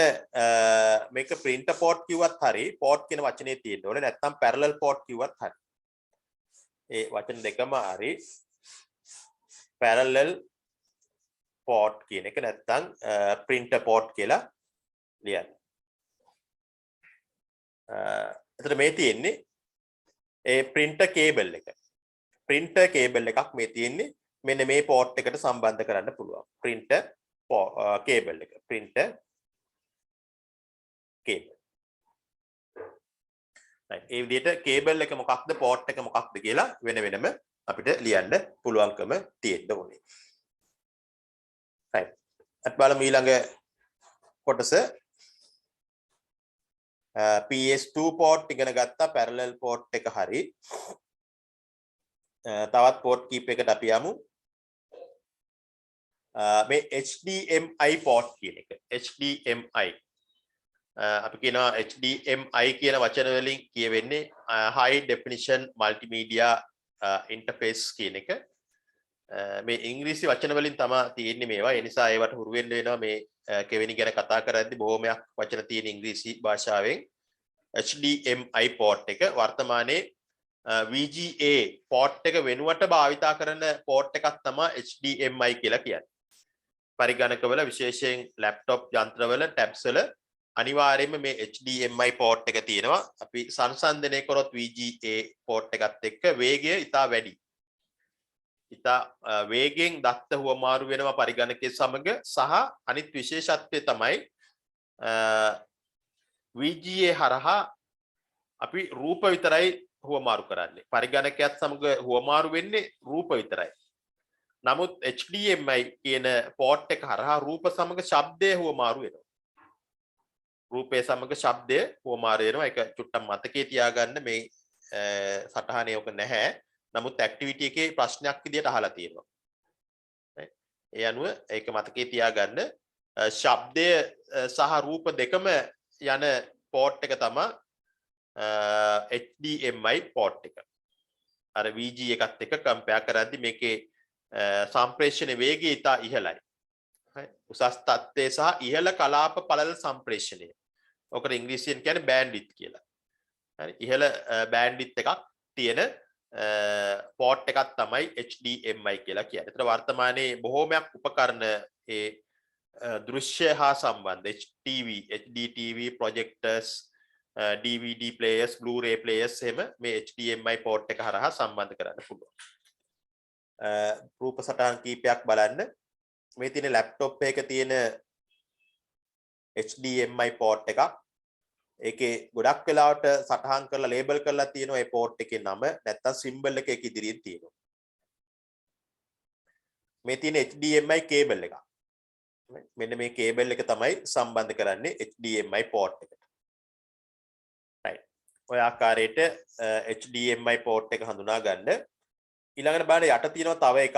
මේක printer port කිව්වත් හරි port කියන වචනේ තියෙන්න ඕනේ. නැත්නම් parallel port කිව්වත් හරි. ඒ වචන දෙකම හරි. parallel port කියන එක නැත්නම් printer port කියලා ලියන්න. එතන මේ තියෙන්නේ ඒ printer cable එක. printer cable එකක් මේ තියෙන්නේ. මෙන්න මේ port එකට සම්බන්ධ කරන්න පුළුවන්. printer cable එක. printer cable. right. ඒ විදිහට cable එක මොකක්ද port එක මොකක්ද කියලා වෙන වෙනම අපිට ලියන්න පුළුවන්කම තියෙන්න ඕනේ. right. අත් බලමු ඊළඟ කොටස. PS2 port ඉගෙන ගත්තා parallel port එක හරි. තවත් port කීපයකට අපි යමු. මේ HDMI port කියන එක. HDMI අපි කියනවා HDMI කියන වචන වලින් කියවෙන්නේ high definition multimedia interface කියන එක. මේ ඉංග්‍රීසි වචන වලින් තමයි තියෙන්නේ මේවා. ඒ නිසා ඒවට හුරු වෙන්න වෙනවා මේ කෙවෙනි ගැන කතා කරද්දී බොහොමයක් වචන තියෙන ඉංග්‍රීසි භාෂාවෙන්. HDMI port එක වර්තමානයේ VGA port එක වෙනුවට භාවිතා කරන port එකක් තමයි HDMI කියලා කියන්නේ. පරිගණකවල විශේෂයෙන් laptop යන්ත්‍රවල tabs වල අනිවාර්යයෙන්ම මේ HDMI port එක තියෙනවා. අපි සංසන්දනය කරොත් VGA port එකත් එක්ක වේගය ඉතා වැඩි. ඉතා වේගෙන් දත්ත හුවමාරු වෙනවා පරිගණකයේ සමග සහ අනිත් විශේෂත්වය තමයි VGA හරහා අපි රූප විතරයි හුවමාරු කරන්නේ. පරිගණකයත් සමග හුවමාරු වෙන්නේ රූප විතරයි. නමුත් HDMI කියන port එක හරහා රූප සමග ශබ්දය හුවමාරු වෙනවා. රූපය සමග ශබ්දය හුවමාරු වෙනවා. ඒක චුට්ටක් මතකයේ තියාගන්න. මේ සටහනේ ඔක නැහැ. නමුත් ඇක්ටිවිටි එකේ ප්‍රශ්නයක් විදියට අහලා තියෙනවා. ඒ අනුව ඒක මතකයේ තියාගන්න. ශබ්දය සහ රූප දෙකම යන port එක තමයි HDMI port එක. අර VG එකත් එක්ක කම්පෙයාර් කරද්දී මේකේ සම්ප්‍රේෂණ වේගය ඉතා ඉහළයි. උසස් තත්ත්වයේ සහ ඉහළ කලාප පළල සම්ප්‍රේෂණය. ඔකට ඉංග්‍රීසියෙන් කියන්නේ බෑන්ඩ්විඩ්ත් කියලා. හරි ඉහළ බෑන්ඩ්විඩ්ත් එකක් තියෙන port එකක් තමයි HDMI කියලා කියන්නේ. ඒතර වර්තමානයේ බොහෝමයක් උපකරණ ඒ දෘශ්‍ය හා සම්බන්ධ TV, HD TV, projectors, DVD players, Blu-ray players එහෙම මේ HDMI port එක හරහා සම්බන්ධ කරන්න පුළුවන්. රූප සටහන් කීපයක් බලන්න. මේ තියෙන laptop එකක තියෙන HDMI port එකක්. ඒකේ ගොඩක් වෙලාවට සටහන් කරලා ලේබල් කරලා තියෙනවා ඒ port එකේ නම නැත්තම් symbol එක ඒක ඉදිරියෙන් තියෙනවා. මේ තියෙන HDMI cable එකක්. මෙන්න මේ cable එක තමයි සම්බන්ධ කරන්නේ HDMI port එකට. right. ඔය ආකාරයට HDMI port එක හඳුනා ගන්න. ඊළඟට බලන්න යට තියෙනවා තව එකක්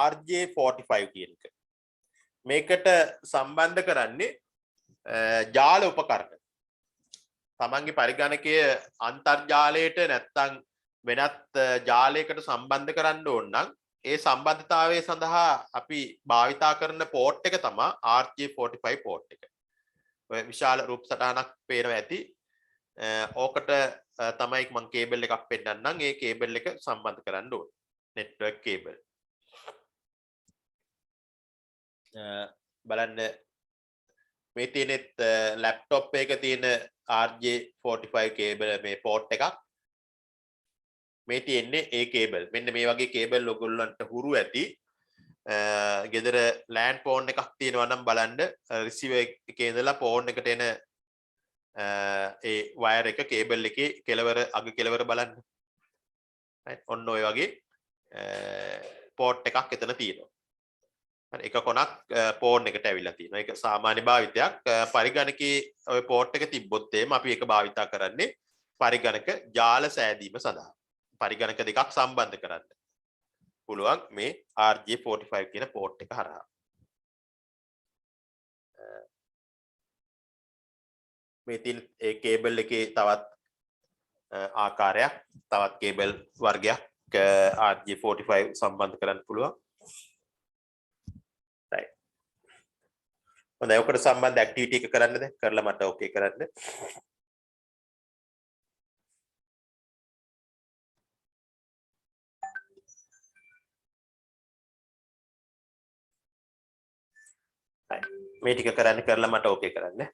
RJ45 කියන එක. මේකට සම්බන්ධ කරන්නේ ජාල උපකරණ. තමන්ගේ පරිගණකය අන්තර්ජාලයට නැත්තම් වෙනත් ජාලයකට සම්බන්ධ කරන්න ඕන නම් ඒ සම්බන්ධතාවය සඳහා අපි භාවිතා කරන පෝට් එක තමයි RJ45 පෝට් එක. ඔය විශාල රූප සටහනක් පේනවා ඇති. ඕකට තමයි මම කේබල් එකක් පෙන්නන්නම්. ඒ කේබල් එක සම්බන්ධ කරන්න ඕන. Network cable. බලන්න මේ තියෙන ලැප්ටොප් එක තියෙන RJ45 කේබල් මේ පෝට් එකක්. මේ තියෙන්නේ ඒ කේබල්. මෙන්න මේ වගේ කේබල් ඔයගොල්ලන්ට හුරු ඇති. ගෙදර ලෑන්ඩ් ෆෝන් එකක් තියෙනවා නම් බලන්න රිසීවර් එකේ ඉඳලා ෆෝන් එකට එන ඒ වයර් එක කේබල් එකේ කෙලවර අග කෙලවර බලන්න. ඔන්න ඔය වගේ පෝට් එකක් එතන තියෙනවා. එක කොනක් ෆෝන් එකට ඇවිල්ලා තියෙනවා. ඒක සාමාන්‍ය භාවිතයක්. පරිගණකයේ ඔය පෝට් එක තිබ්බොත් එහෙම අපි ඒක භාවිතා කරන්නේ පරිගණක ජාල සෑදීම සඳහා. පරිගණක දෙකක් සම්බන්ධ කරන්න පුළුවන් මේ RJ45 කියන පෝට් එක හරහා. මේ තියෙන ඒ කේබල් එකේ තවත් ආකාරයක්, තවත් කේබල් වර්ගයක් RJ45 සම්බන්ධ කරන්න පුළුවන්. right. හොඳයි, ඔකට සම්බන්ධ ඇක්ටිවිටි එක කරන්නද? කරලා මට ඕකේ කරන්න. මේ ටික කරන්න, කරලා මට ඕකේ කරන්න.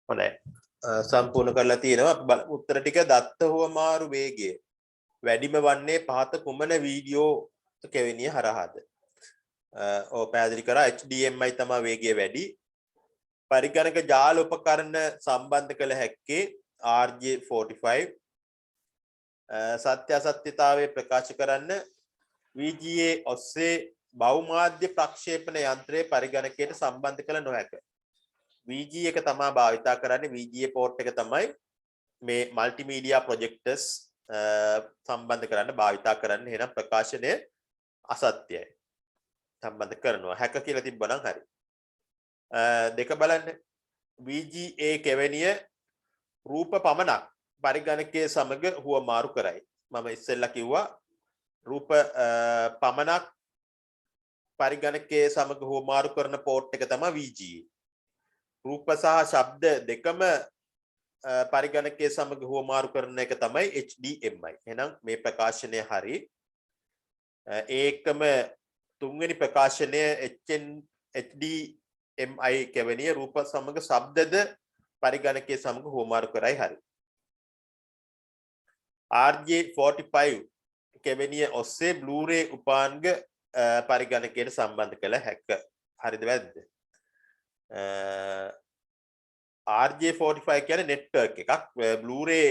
හොඳයි. සම්පූර්ණ කරලා තියෙනවා. උත්තර ටික දත්ත හුවමාරු වේගය වැඩිම වන්නේ පහත කුමන වීඩියෝ කෙවෙනිය හරහාද? ඔව් පැහැදිලි කරා HDMI තමයි වේගය වැඩි. පරිගණක ජාල උපකරණ සම්බන්ධ කළ හැක්කේ RJ45. සත්‍ය අසත්‍යතාවය ප්‍රකාශ කරන්න VGA ඔස්සේ බහුමාධ්‍ය ප්‍රක්ෂේපණ යන්ත්‍රයේ පරිගණකයට සම්බන්ධ කළ නොහැක. VGA එක තමයි භාවිතා කරන්නේ. VGA port එක තමයි මේ මල්ටිමීඩියා ප්‍රොජෙක්ටර්ස් සම්බන්ධ කරන්න භාවිතා කරන්නේ. එහෙනම් ප්‍රකාශනය අසත්‍යයි. සම්බන්ධ කරනවා. හැක කියලා තිබ්බනම් හරි. දෙක බලන්න. VGA කෙවෙනිය රූප පමණක් පරිගණකයේ සමග හුවමාරු කරයි. මම ඉස්සෙල්ලා කිව්වා රූප පමණක් පරිගණකයේ සමග හුවමාරු කරන port එක තමයි VGA. රූප සහ ශබ්ද දෙකම පරිගණකයේ සමග හුවමාරු කරන එක තමයි HDMI. එහෙනම් මේ ප්‍රකාශනය හරි. ඒකම තුන්වෙනි ප්‍රකාශනය HDMI කෙවෙනිය රූප සමග ශබ්දද පරිගණකයේ සමග හුවමාරු කරයි හරි. RJ45 කෙවෙනිය ඔස්සේ Blu-ray උපාංග පරිගණකයට සම්බන්ධ කළ හැක. හරිද වැරදිද? RJ45 කියන්නේ නෙට්වර්ක් එකක්. Blu-ray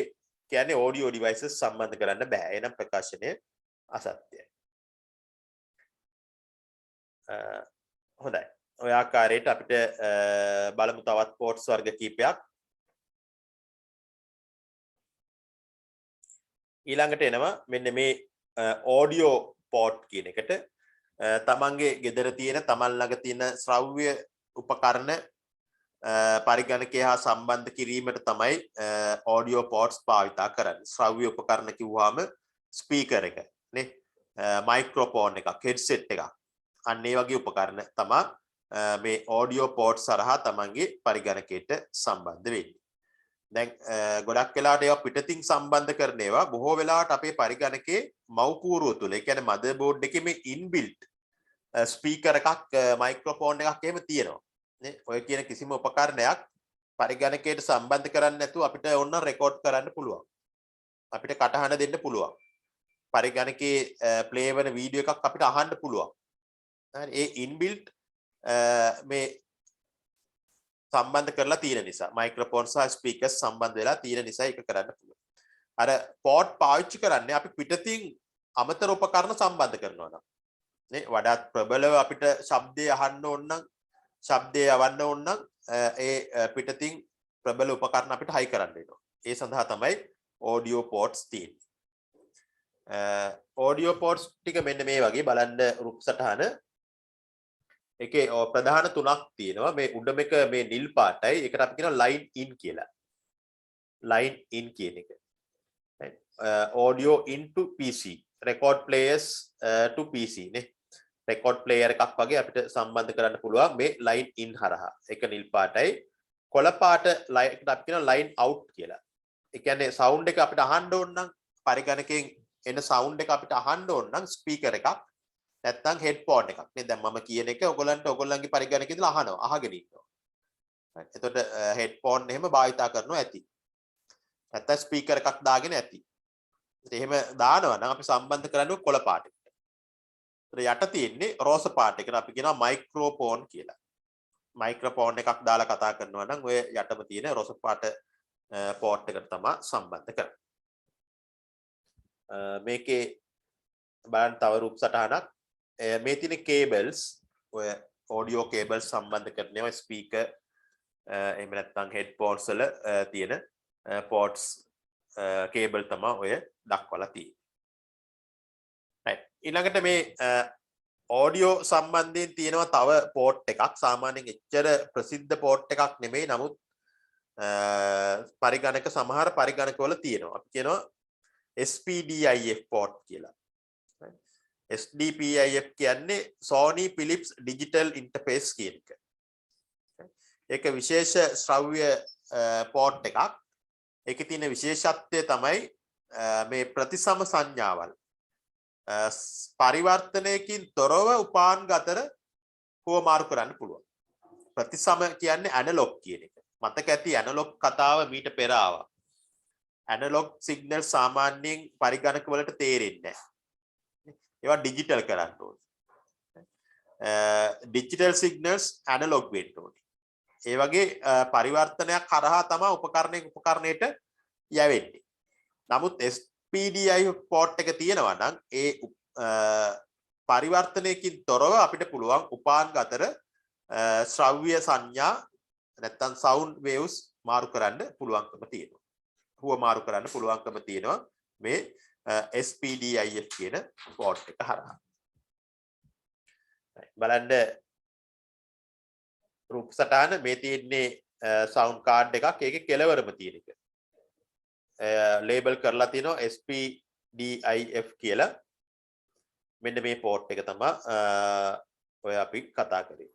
කියන්නේ audio devices සම්බන්ධ කරන්න බෑ. එනම් ප්‍රකාශනය අසත්‍යයි. හොඳයි. ඔය ආකාරයට අපිට බලමු තවත් ports වර්ග කීපයක්. ඊළඟට එනවා මෙන්න මේ audio port කියන එකට. තමන්ගේ ගෙදර තියෙන, තමන් ළඟ තියෙන ශ්‍රව්‍ය උපකරණ පරිගණකය හා සම්බන්ධ කිරීමට තමයි audio ports භාවිතා කරන්නේ. ශ්‍රව්‍ය උපකරණ කිව්වහම ස්පීකර් එක නේ, මයික්‍රොෆෝන් එකක්, හෙඩ්සෙට් එකක්. අන්න ඒ වගේ උපකරණ තමයි මේ audio ports හරහා තමන්ගේ පරිගණකයට සම්බන්ධ වෙන්නේ. දැන් ගොඩක් වෙලාවට ඒවා පිටතින් සම්බන්ධ කරන ඒවා බොහෝ වෙලාවට අපේ පරිගණකයේ මව්කූරුව තුල ඒ කියන්නේ මදර්බෝඩ් එකේ මේ ඉන්බිල්ට් ස්පීකර් එකක් මයික්‍රොෆෝන් එකක් එහෙම තියෙනවා නේ. ඔය කියන කිසිම උපකරණයක් පරිගණකයට සම්බන්ධ කරන්නේ නැතුව අපිට ඕන රෙකෝඩ් කරන්න පුළුවන්. අපිට කටහඬ දෙන්න පුළුවන්. පරිගණකයේ ප්ලේ වෙන වීඩියෝ එකක් අපිට අහන්න පුළුවන්. හරි ඒ ඉන්බිල්ට් මේ සම්බන්ධ කරලා තියෙන නිසා මයික්‍රොෆෝන් සහ ස්පීකර්ස් සම්බන්ධ වෙලා තියෙන නිසා ඒක කරන්න පුළුවන්. අර පෝට් පාවිච්චි කරන්නේ අපි පිටතින් අමතර උපකරණ සම්බන්ධ කරනවා නම් නේ වඩාත් ප්‍රබලව අපිට ශබ්දය අහන්න ඕන නම් ශබ්දය යවන්න ඕන නම් ඒ පිටතින් ප්‍රබල උපකරණ අපිට හයි කරන්න වෙනවා. ඒ සඳහා තමයි ඔඩියෝ පෝට්ස් තියෙන්නේ. ඔඩියෝ පෝට්ස් ටික මෙන්න මේ වගේ බලන්න රුක් සටහන. ඒකේ ප්‍රධාන තුනක් තියෙනවා. මේ උඩම එක මේ නිල් පාටයි. ඒකට අපි කියනවා ලයින් ඉන් කියලා. ලයින් ඉන් කියන එක. audio into PC. record players to PC නේ. record player එකක් වගේ අපිට සම්බන්ධ කරන්න පුළුවන් මේ line in හරහා. ඒක නිල් පාටයි. කොළ පාට line එකට අපි කියනවා line out කියලා. ඒ කියන්නේ sound එක අපිට අහන්න ඕන නම් පරිගණකයෙන් එන sound එක අපිට අහන්න ඕන නම් speaker එකක් නැත්නම් headphone එකක් නේ. දැන් මම කියන එක ඔයගොල්ලන්ගේ පරිගණකයේ ඉඳලා අහනවා. අහගෙන ඉන්නවා. එතකොට headphone එහෙම භාවිතා කරනවා ඇති. නැත්නම් speaker එකක් දාගෙන ඇති. එහෙම දානවා නම් අපි සම්බන්ධ කරන්නේ කොළ පාටකට. යට තියෙන්නේ රෝස පාට එකට අපි කියනවා මයික්‍රොෆෝන් කියලා. මයික්‍රොෆෝන් එකක් දාලා කතා කරනවා නම් ඔය යටම තියෙන රෝස පාට පෝට් එකට තමයි සම්බන්ධ කරන්නේ. මේකේ බලන්න තව රූප සටහනක් මේ තියෙන කේබල්ස් ඔය ඔඩියෝ කේබල්ස් සම්බන්ධ කරනවා ස්පීකර් එහෙම නැත්නම් හෙඩ්ෆෝන්ස් වල තියෙන පෝට්ස් කේබල් තමයි ඔය දක්වලා තියෙන්නේ. ඊළඟට මේ ඔඩියෝ සම්බන්ධයෙන් තියෙනවා තව පෝට් එකක්. සාමාන්‍යයෙන් එච්චර ප්‍රසිද්ධ පෝට් එකක් නෙමෙයි. නමුත් පරිගණක සමහර පරිගණකවල තියෙනවා. අපි කියනවා SPDIF පෝට් කියලා. SDPIF කියන්නේ Sony Philips Digital Interface කියන එක. ඒක විශේෂ ශ්‍රව්‍ය පෝට් එකක්. ඒකේ තියෙන විශේෂත්වය තමයි මේ ප්‍රතිසම සංඥාවල් පරිවර්තනයකින් තොරව උපාංග අතර හුවමාරු කරන්න පුළුවන්. ප්‍රතිසම කියන්නේ ඇනලොග් කියන එක. මතක ඇති ඇනලොග් කතාව මීට පෙර ආවා. ඇනලොග් සිග්නල් සාමාන්‍යයෙන් පරිගණක වලට තේරෙන්නේ නැහැ. ඒවා ඩිජිටල් කරන්න ඕනේ. ඩිජිටල් සිග්නල්ස් ඇනලොග් වෙන්න ඕනේ. ඒ වගේ පරිවර්තනයක් කරහා තමයි උපකරණයට යවෙන්නේ. නමුත් SPDI පෝට් එක තියෙනවා නම් ඒ පරිවර්තනයකින් තොරව අපිට පුළුවන් උපාංග අතර ශ්‍රව්‍ය සංඥා නැත්නම් sound waves මාරු කරන්න පුළුවන්කම තියෙනවා. හුව මාරු කරන්න පුළුවන්කම තියෙනවා මේ SPDIF කියන පෝට් එක හරහා. බලන්න රූප සටහන මේ තියෙන්නේ sound card එකක්. ඒකේ කෙලවරම තියෙන එක. ලේබල් කරලා තියෙනවා SPDIF කියලා. මෙන්න මේ පෝට් එක තමයි ඔය අපි කතා කරේ.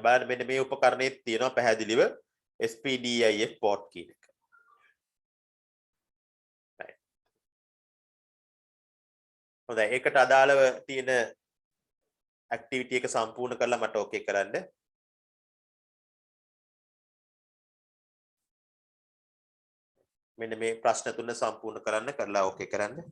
බලන්න මෙන්න මේ උපකරණයේ තියෙනවා පැහැදිලිව SPDIF පෝට් කියන එක. හොඳයි ඒකට අදාළව තියෙන ඇක්ටිවිටි එක සම්පූර්ණ කරලා මට ඕකේ කරන්න. මෙන්න මේ ප්‍රශ්න තුන සම්පූර්ණ කරන්න කරලා ඕකේ කරන්න.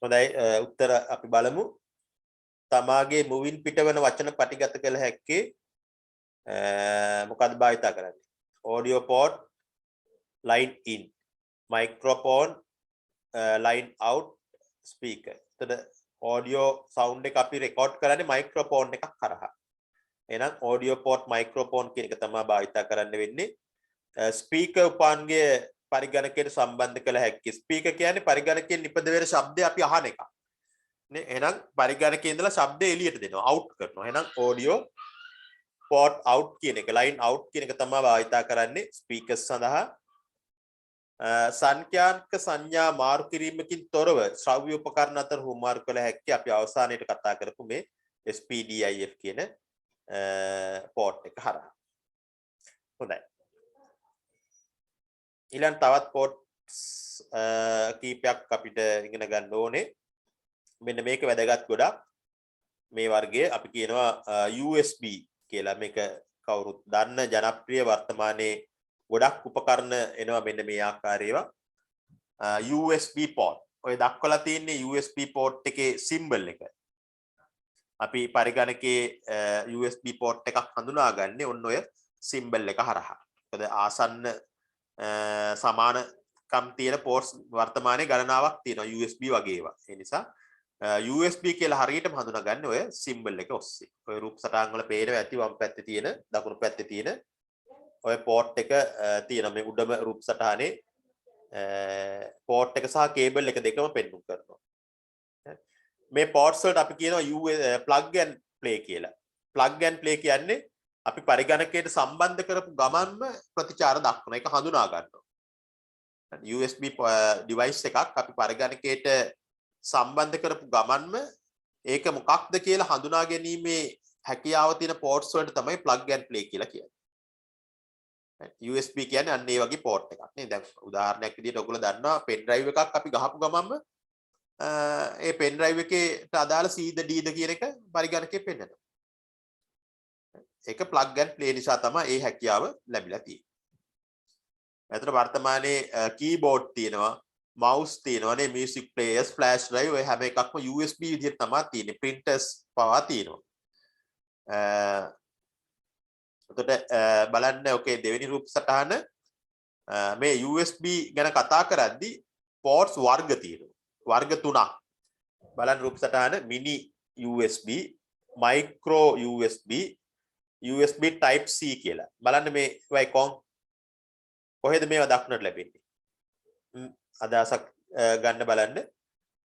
හොඳයි උත්තර අපි බලමු. තමාගේ මුවින් පිටවන වචන පටිගත කළ හැක්කේ මොකක්ද භාවිතා කරන්නේ audio port line in microphone line out speaker එතකොට audio sound එක අපි record කරන්නේ microphone එකක් කරහා එහෙනම් audio port microphone කියන එක තමයි භාවිතා කරන්න වෙන්නේ speaker උපාන්ගේ පරිගණකයට සම්බන්ධ කළ හැකි ස්පීකර් කියන්නේ පරිගණකයෙන් නිපද වෙන ශබ්දය අපි අහන එක නේ එහෙනම් පරිගණකයේ ඉඳලා ශබ්දය එළියට දෙනවා අවුට් කරනවා එහෙනම් audio port out කියන එක line out කියන එක තමයි භාවිතා කරන්නේ ස්පීකර්ස් සඳහා සංඛ්‍යාත්මක සංඥා මාරු කිරීමකින් තොරව ශ්‍රව්‍ය උපකරණ අතර හුවමාරු කළ හැකි අපි අවසානයේට කතා කරපු මේ SPDIF කියන port එක හරහා හොඳයි ඊළඟ තවත් ports කීපයක් අපිට ඉගෙන ගන්න ඕනේ මෙන්න මේක වැදගත් ගොඩක් මේ වර්ගයේ අපි කියනවා USB කියලා මේක කවුරුත් දන්න ජනප්‍රිය වර්තමානයේ ගොඩක් උපකරණ එනවා මෙන්න මේ ආකාරයේවා USB port ඔය දක්වලා තියෙන්නේ USB port එකේ symbol එක අපි පරිගණකයේ USB port එකක් හඳුනාගන්නේ ඔන්න ඔය symbol එක හරහා මොකද ආසන්න සමානකම් තියෙන ports වර්තමානයේ ගණනාවක් තියෙනවා USB වගේ ඒවා. ඒ නිසා USB කියලා හරියටම හඳුනාගන්නේ ඔය symbol එක ඔස්සේ. ඔය රූප සටහන් වල පේනවා ඇති වම් පැත්තේ තියෙන දකුණු පැත්තේ තියෙන ඔය port එක තියෙනවා මේ උඩම රූප සටහනේ port එක සහ cable එක දෙකම පෙන්වු කරනවා. මේ ports වලට අපි කියනවා plug and play කියලා. plug and play කියන්නේ අපි පරිගණකයට සම්බන්ධ කරපු ගමන්ම ප්‍රතිචාර දක්වන එක හඳුනා ගන්නවා. USB device එකක් අපි පරිගණකයට සම්බන්ධ කරපු ගමන්ම ඒක මොකක්ද කියලා හඳුනා ගැනීමේ හැකියාව තියෙන ports වලට තමයි plug and play කියලා කියන්නේ. USB කියන්නේ අන්න ඒ වගේ port එකක් නේ. දැන් උදාහරණයක් විදිහට ඔයගොල්ලෝ දන්නවා pen drive එකක් අපි ගහපු ගමන්ම ඒ pen drive එකේට අදාළ C ද D ද කියන එක පරිගණකයේ පෙන්නනවා. ඒක plug and play නිසා තමයි ඒ හැකියාව ලැබිලා තියෙන්නේ. එතන වර්තමානයේ keyboard තියෙනවා, mouse තියෙනවා නේ, music players, flash drive ඔය හැම එකක්ම USB විදිහට තමයි තියෙන්නේ. printers පවා තියෙනවා. එතකොට බලන්න ඔකේ දෙවෙනි රූප සටහන මේ USB ගැන කතා කරද්දී ports වර්ග තියෙනවා. වර්ග තුනක්. බලන්න රූප සටහන mini USB, micro USB USB type C කියලා. බලන්න මේ වයිකොන් කොහෙද මේවා දක්නට ලැබෙන්නේ? අදහසක් ගන්න බලන්න.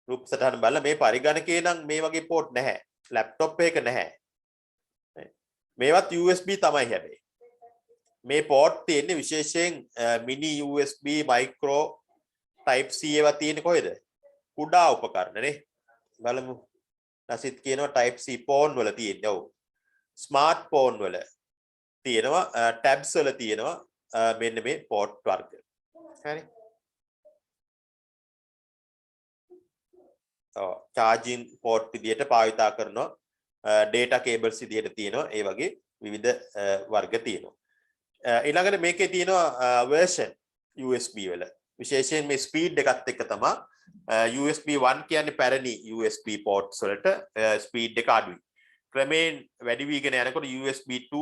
රූප සටහන බලලා මේ පරිගණකේ නම් මේ වගේ port නැහැ. laptop එක නැහැ. මේවත් USB තමයි හැබැයි. මේ port තියෙන්නේ විශේෂයෙන් mini USB, micro type C ඒවා තියෙන්නේ කොහෙද? කුඩා උපකරණ නේ. බලමු. නැසිත් කියනවා type C phone වල තියෙන්නේ. ඔව්. ස්මාර්ට්ෆෝන් වල තියෙනවා ටැබ්ස් වල තියෙනවා මෙන්න මේ port වර්ග. හරි. charging port විදියට භාවිතා කරනවා data cables විදියට තියෙනවා ඒ වගේ විවිධ වර්ග තියෙනවා. ඊළඟට මේකේ තියෙනවා version USB වල. විශේෂයෙන් මේ speed එකත් එක්ක තමයි USB 1 කියන්නේ පැරණි USB ports වලට speed එක අඩුයි. ක්‍රමයෙන් වැඩි වීගෙන යනකොට USB 2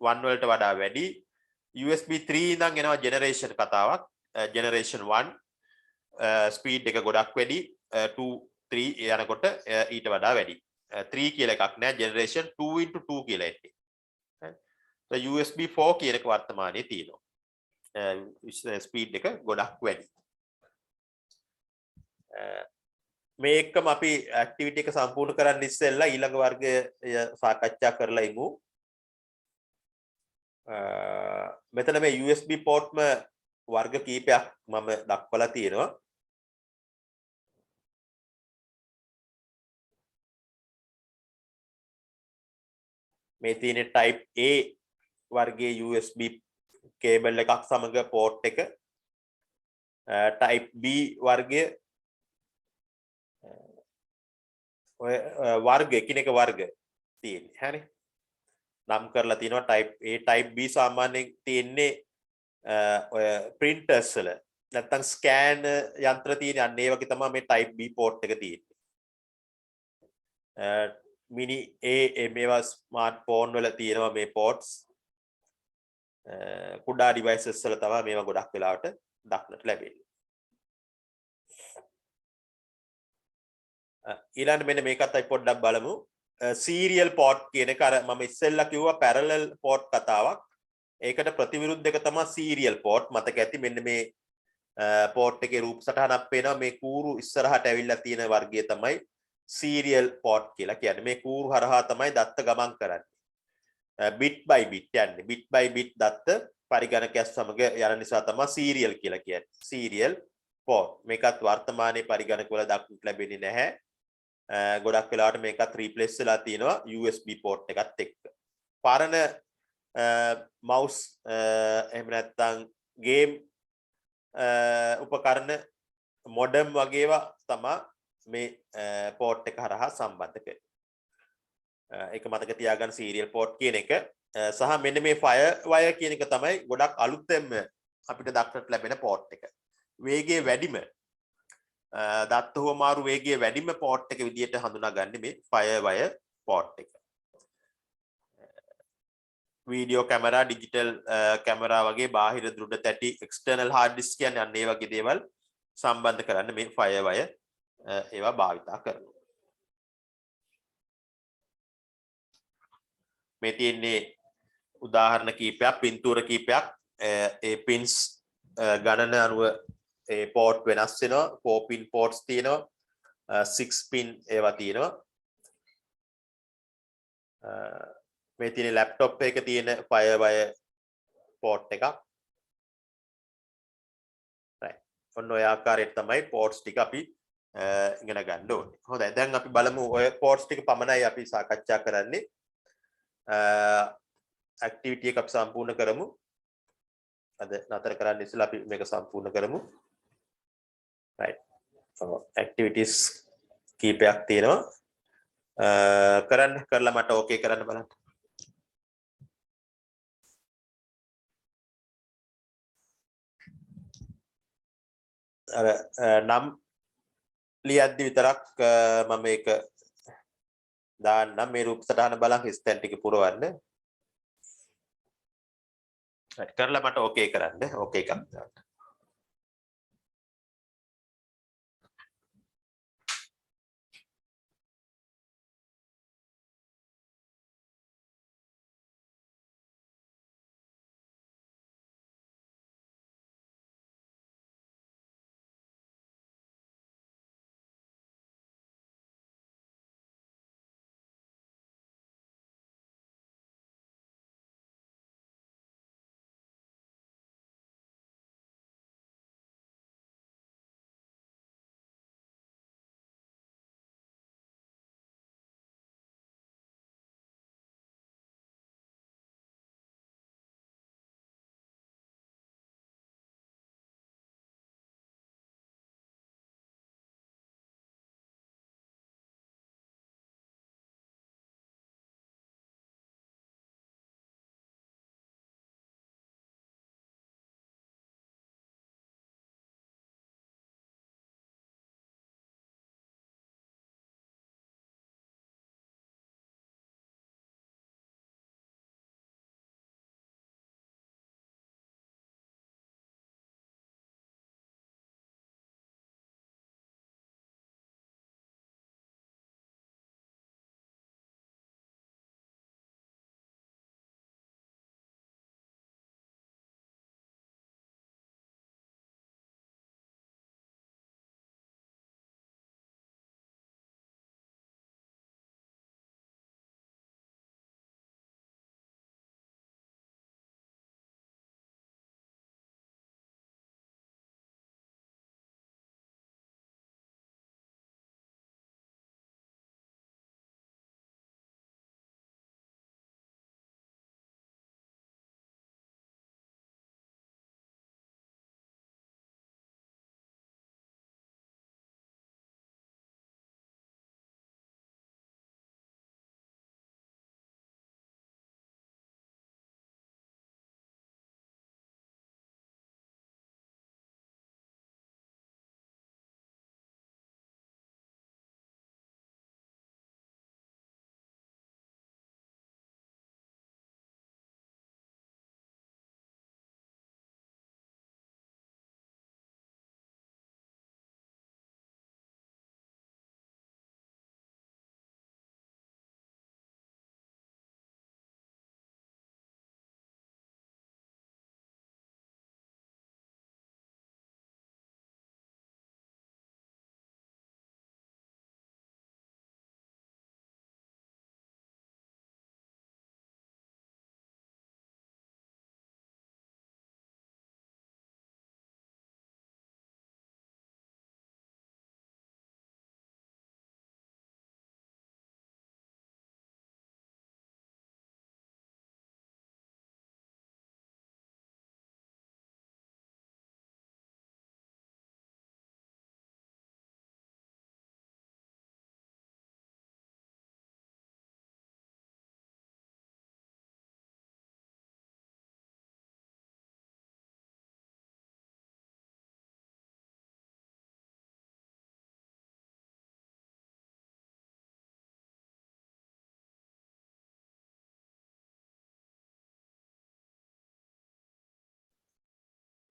1 වලට වඩා වැඩි USB 3 ඉඳන් එනවා generation කතාවක් generation 1 speed එක ගොඩක් වැඩි 2 3 යනකොට ඊට වඩා වැඩි 3 කියලා එකක් නෑ generation 2x2 කියලා එන්නේ USB 4 කියන එක වර්තමානයේ තියෙනවා speed එක ගොඩක් වැඩි මේ එක්කම අපි ඇක්ටිවිටි එක සම්පූර්ණ කරන්න ඉස්සෙල්ලා ඊළඟ වර්ගය සාකච්ඡා කරලා ඉමු. මෙතන මේ USB port වර්ග කීපයක් මම දක්වලා තියෙනවා. මේ තියෙන type A වර්ගයේ USB cable එකක් සමග port එක type B වර්ගයේ ඔය වර්ග එකිනෙක වර්ග තියෙන්නේ හරි නම් කරලා තියෙනවා type A type B සාමාන්‍යයෙන් තියෙන්නේ ඔය printers වල නැත්නම් scan යන්ත්‍ර තියෙන අන්න ඒ වගේ තමයි මේ type B port එක තියෙන්නේ mini A මේවා smartphone වල තියෙනවා මේ ports කුඩා ඩිවයිසස් වල තමයි මේවා ගොඩක් වෙලාවට දක්නට ලැබෙන්නේ. ඊළඟ මෙන්න මේකත් අපි පොඩ්ඩක් බලමු. සීරියල් පෝට් කියන එක අර මම ඉස්සෙල්ලා කිව්වා පැරලල් පෝට් කතාවක්. ඒකට ප්‍රතිවිරුද්ධ එක තමයි සීරියල් පෝට්. මතක ඇති මෙන්න මේ පෝට් එකේ රූප සටහනක් පේනවා. මේ කූරු ඉස්සරහට ඇවිල්ලා තියෙන වර්ගය තමයි සීරියල් පෝට් කියලා කියන්නේ. මේ කූරු හරහා තමයි දත්ත ගමන් කරන්නේ. බිට් බයි බිට් යන්නේ. බිට් බයි බිට් දත්ත පරිගණකයක් සමග යන නිසා තමයි සීරියල් කියලා කියන්නේ. Serial port. මේකත් වර්තමානයේ පරිගණක වල දක්නට ලැබෙන්නේ නැහැ. ගොඩක් වෙලාවට මේකත් රීප්ලේස් වෙලා තියෙනවා USB port එකත් එක්ක. පරණ mouse එහෙම නැත්නම් game උපකරණ modem වගේ ඒවා තමයි මේ port එක හරහා සම්බන්ධ කරන්නේ. ඒක මතක තියාගන්න serial port කියන එක සහ මෙන්න මේ firewire කියන එක තමයි ගොඩක් අලුතෙන්ම අපිට දක්නට ලැබෙන port එක. වේගය වැඩිම දත්ත හුවමාරු වේගය වැඩිම පෝට් එක විදිහට හඳුනාගන්නේ මේ ෆයර්වයර් පෝට් එක. වීඩියෝ කැමරා, ඩිජිටල් කැමරා වගේ බාහිර දෘඩ තැටි එක්ස්ටර්නල් හાર્ඩ් ඩිස්ක් කියන්නේ අන්න ඒ වගේ දේවල් සම්බන්ධ කරන්න මේ ෆයර්වයර් ඒවා භාවිතා කරනවා. මේ තියෙන්නේ උදාහරණ කීපයක්, පින්තූර කීපයක්. ඒ පින්ස් ගණන අනුව ඒ පෝට් වෙනස් වෙනවා. 4 pin ports තියෙනවා, 6 pin ඒවා තියෙනවා. මේ තියෙන ලැප්ටොප් එක තියෙන firewire port එකක්. right. ඔන්න ඔය ආකාරයට තමයි ports ටික අපි ඉගෙන ගන්න ඕනේ. හොඳයි. දැන් අපි බලමු ඔය ports ටික පමණයි අපි සාකච්ඡා කරන්නේ. activity එක අපි සම්පූර්ණ කරමු. අද නතර කරන්න ඉස්සෙල්ලා අපි මේක සම්පූර්ණ කරමු. right. activities කීපයක් තියෙනවා. කරලා මට ඕකේ කරන්න බලන්න. අර නම් ලියද්දි විතරක් මම මේක දාන්නම්. මේ රූප සටහන බලන් ස්තැන් ටික පුරවන්න. right. කරලා මට ඕකේ කරන්න. ඕකේ එකක් දාන්න.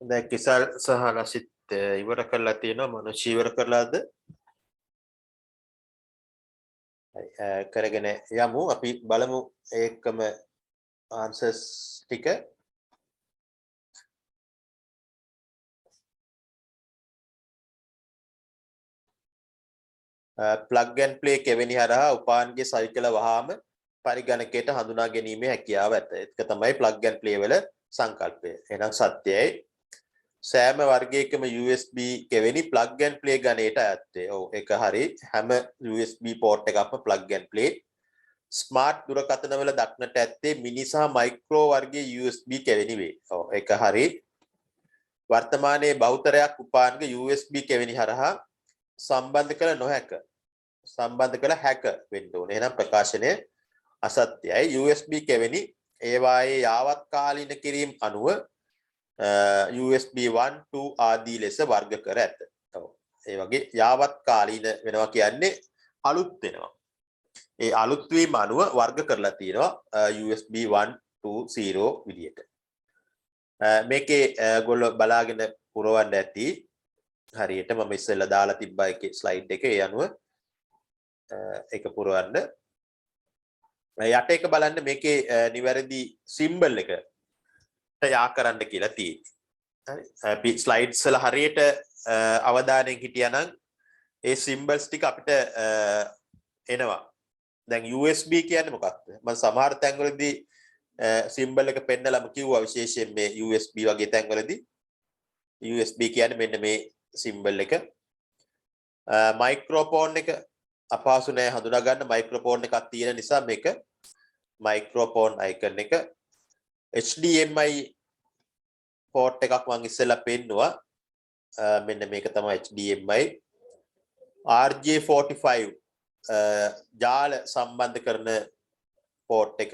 දැන් කිසල් සහ ලසිත් ඉවර කරලා තියෙනවා මනුෂ්‍ය ඉවර කරලාද කරගෙන යමු අපි බලමු ඒකම ආන්සර්ස් ටික plug and play කෙවෙනි හරහා උපාන්ගේ සයිකල වහාම පරිගණකයට හඳුනා ගැනීමේ හැකියාව ඇත. ඒක තමයි plug and play වල සංකල්පය. එහෙනම් සත්‍යයි. සෑම වර්ගයකම USB කෙවෙනි plug and play ගණයට අයත්. ඔව් ඒක හරි. හැම USB port එකක්ම plug and play. ස්මාර්ට් දුරකථන වල දක්නට ඇත්තේ මිනි සහ මයික්‍රෝ වර්ගයේ USB කෙවෙනි වේ. ඔව් ඒක හරි. වර්තමානයේ බහුතරයක් උපාන්ගේ USB කෙවෙනි හරහා සම්බන්ධ කළ නොහැක. සම්බන්ධ කළ හැක වෙන්න ඕනේ. එහෙනම් ප්‍රකාශනය අසත්‍යයි. USB කෙවෙනි ඒවායේ යාවත් කාලීන කිරීම අනුව USB 1 2 ආදී ලෙස වර්ග කර ඇත. ඔව්. ඒ වගේ යාවත් කාලීන වෙනවා කියන්නේ අලුත් වෙනවා. ඒ අලුත් වීම අනුව වර්ග කරලා තියෙනවා USB 1 2 0 විදියට. මේකේ ගොල්ලෝ බලාගෙන පුරවන්න ඇති. හරියට මම ඉස්සෙල්ලා දාලා තිබ්බා එකේ ස්ලයිඩ් එකේ ඒ අනුව ඒක පුරවන්න. යට එක බලන්න මේකේ නිවැරදි සිම්බල් එක යා කරන්න කියලා තියෙන්නේ. හරි. අපි ස්ලයිඩ්ස් වල හරියට අවධානයෙන් හිටියානම් ඒ සිම්බල්ස් ටික අපිට එනවා. දැන් USB කියන්නේ මොකක්ද? මම සමහර තැන්වලදී සිම්බල් එක පෙන්නලම කිව්වා විශේෂයෙන් මේ USB වගේ තැන්වලදී USB කියන්නේ මෙන්න මේ සිම්බල් එක. මයික්‍රොෆෝන් එක අපහසු නෑ හඳුනා ගන්න. මයික්‍රොෆෝන් එකක් තියෙන නිසා මේක මයික්‍රොෆෝන් අයිකන් එක. HDMI port එකක් මම ඉස්සෙල්ලා පෙන්නුවා. මෙන්න මේක තමයි HDMI. RJ45 ජාල සම්බන්ධ කරන port එක.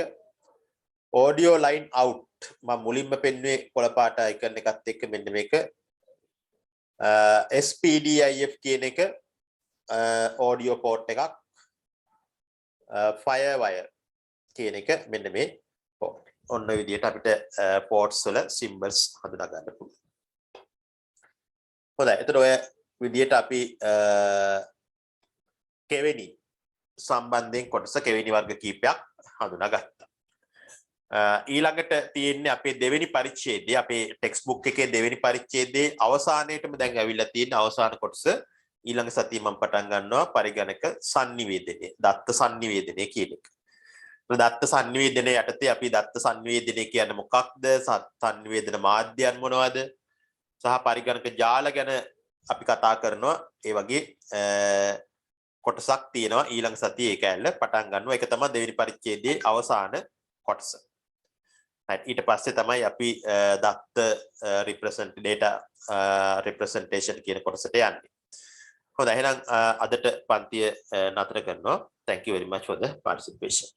audio line out මම මුලින්ම පෙන්නුවේ කොළ පාට අයිකන් එකත් එක්ක මෙන්න මේක. SPDIF කියන එක audio port එකක්. firewire කියන එක මෙන්න මේ port. ඔන්න විදිහට අපිට ports වල symbols හඳුනා ගන්න පුළුවන්. හොඳයි. එතකොට ඔය විදිහට අපි කෙවෙනි සම්බන්ධයෙන් කොටස කෙවෙනි වර්ග කීපයක් හඳුනා ගත්තා. ඊළඟට තියෙන්නේ අපේ දෙවෙනි පරිච්ඡේදයේ අපේ ටෙක්ස්ට් බුක් එකේ දෙවෙනි පරිච්ඡේදයේ අවසානයේටම දැන් ඇවිල්ලා තියෙන අවසාන කොටස. ඊළඟ සතියේ මම පටන් ගන්නවා පරිගණක sannivedanaye දත්ත sannivedanaye කියන එක. දත්ත sannivedanaye යටතේ අපි දත්ත sannivedanaye කියන්නේ මොකක්ද? sannivedana මාධ්‍යයන් මොනවද? සහ පරිගණක ජාල ගැන අපි කතා කරනවා. ඒ වගේ කොටසක් තියෙනවා. ඊළඟ සතියේ ඒක ඇල්ල පටන් ගන්නවා. ඒක තමයි දෙවෙනි පරිච්ඡේදයේ අවසාන කොටස. ඊට පස්සේ තමයි අපි දත්ත data representation කියන කොටසට යන්නේ. හොඳයි එහෙනම් අදට පන්තිය නතර කරනවා. Thank you very much for the participation.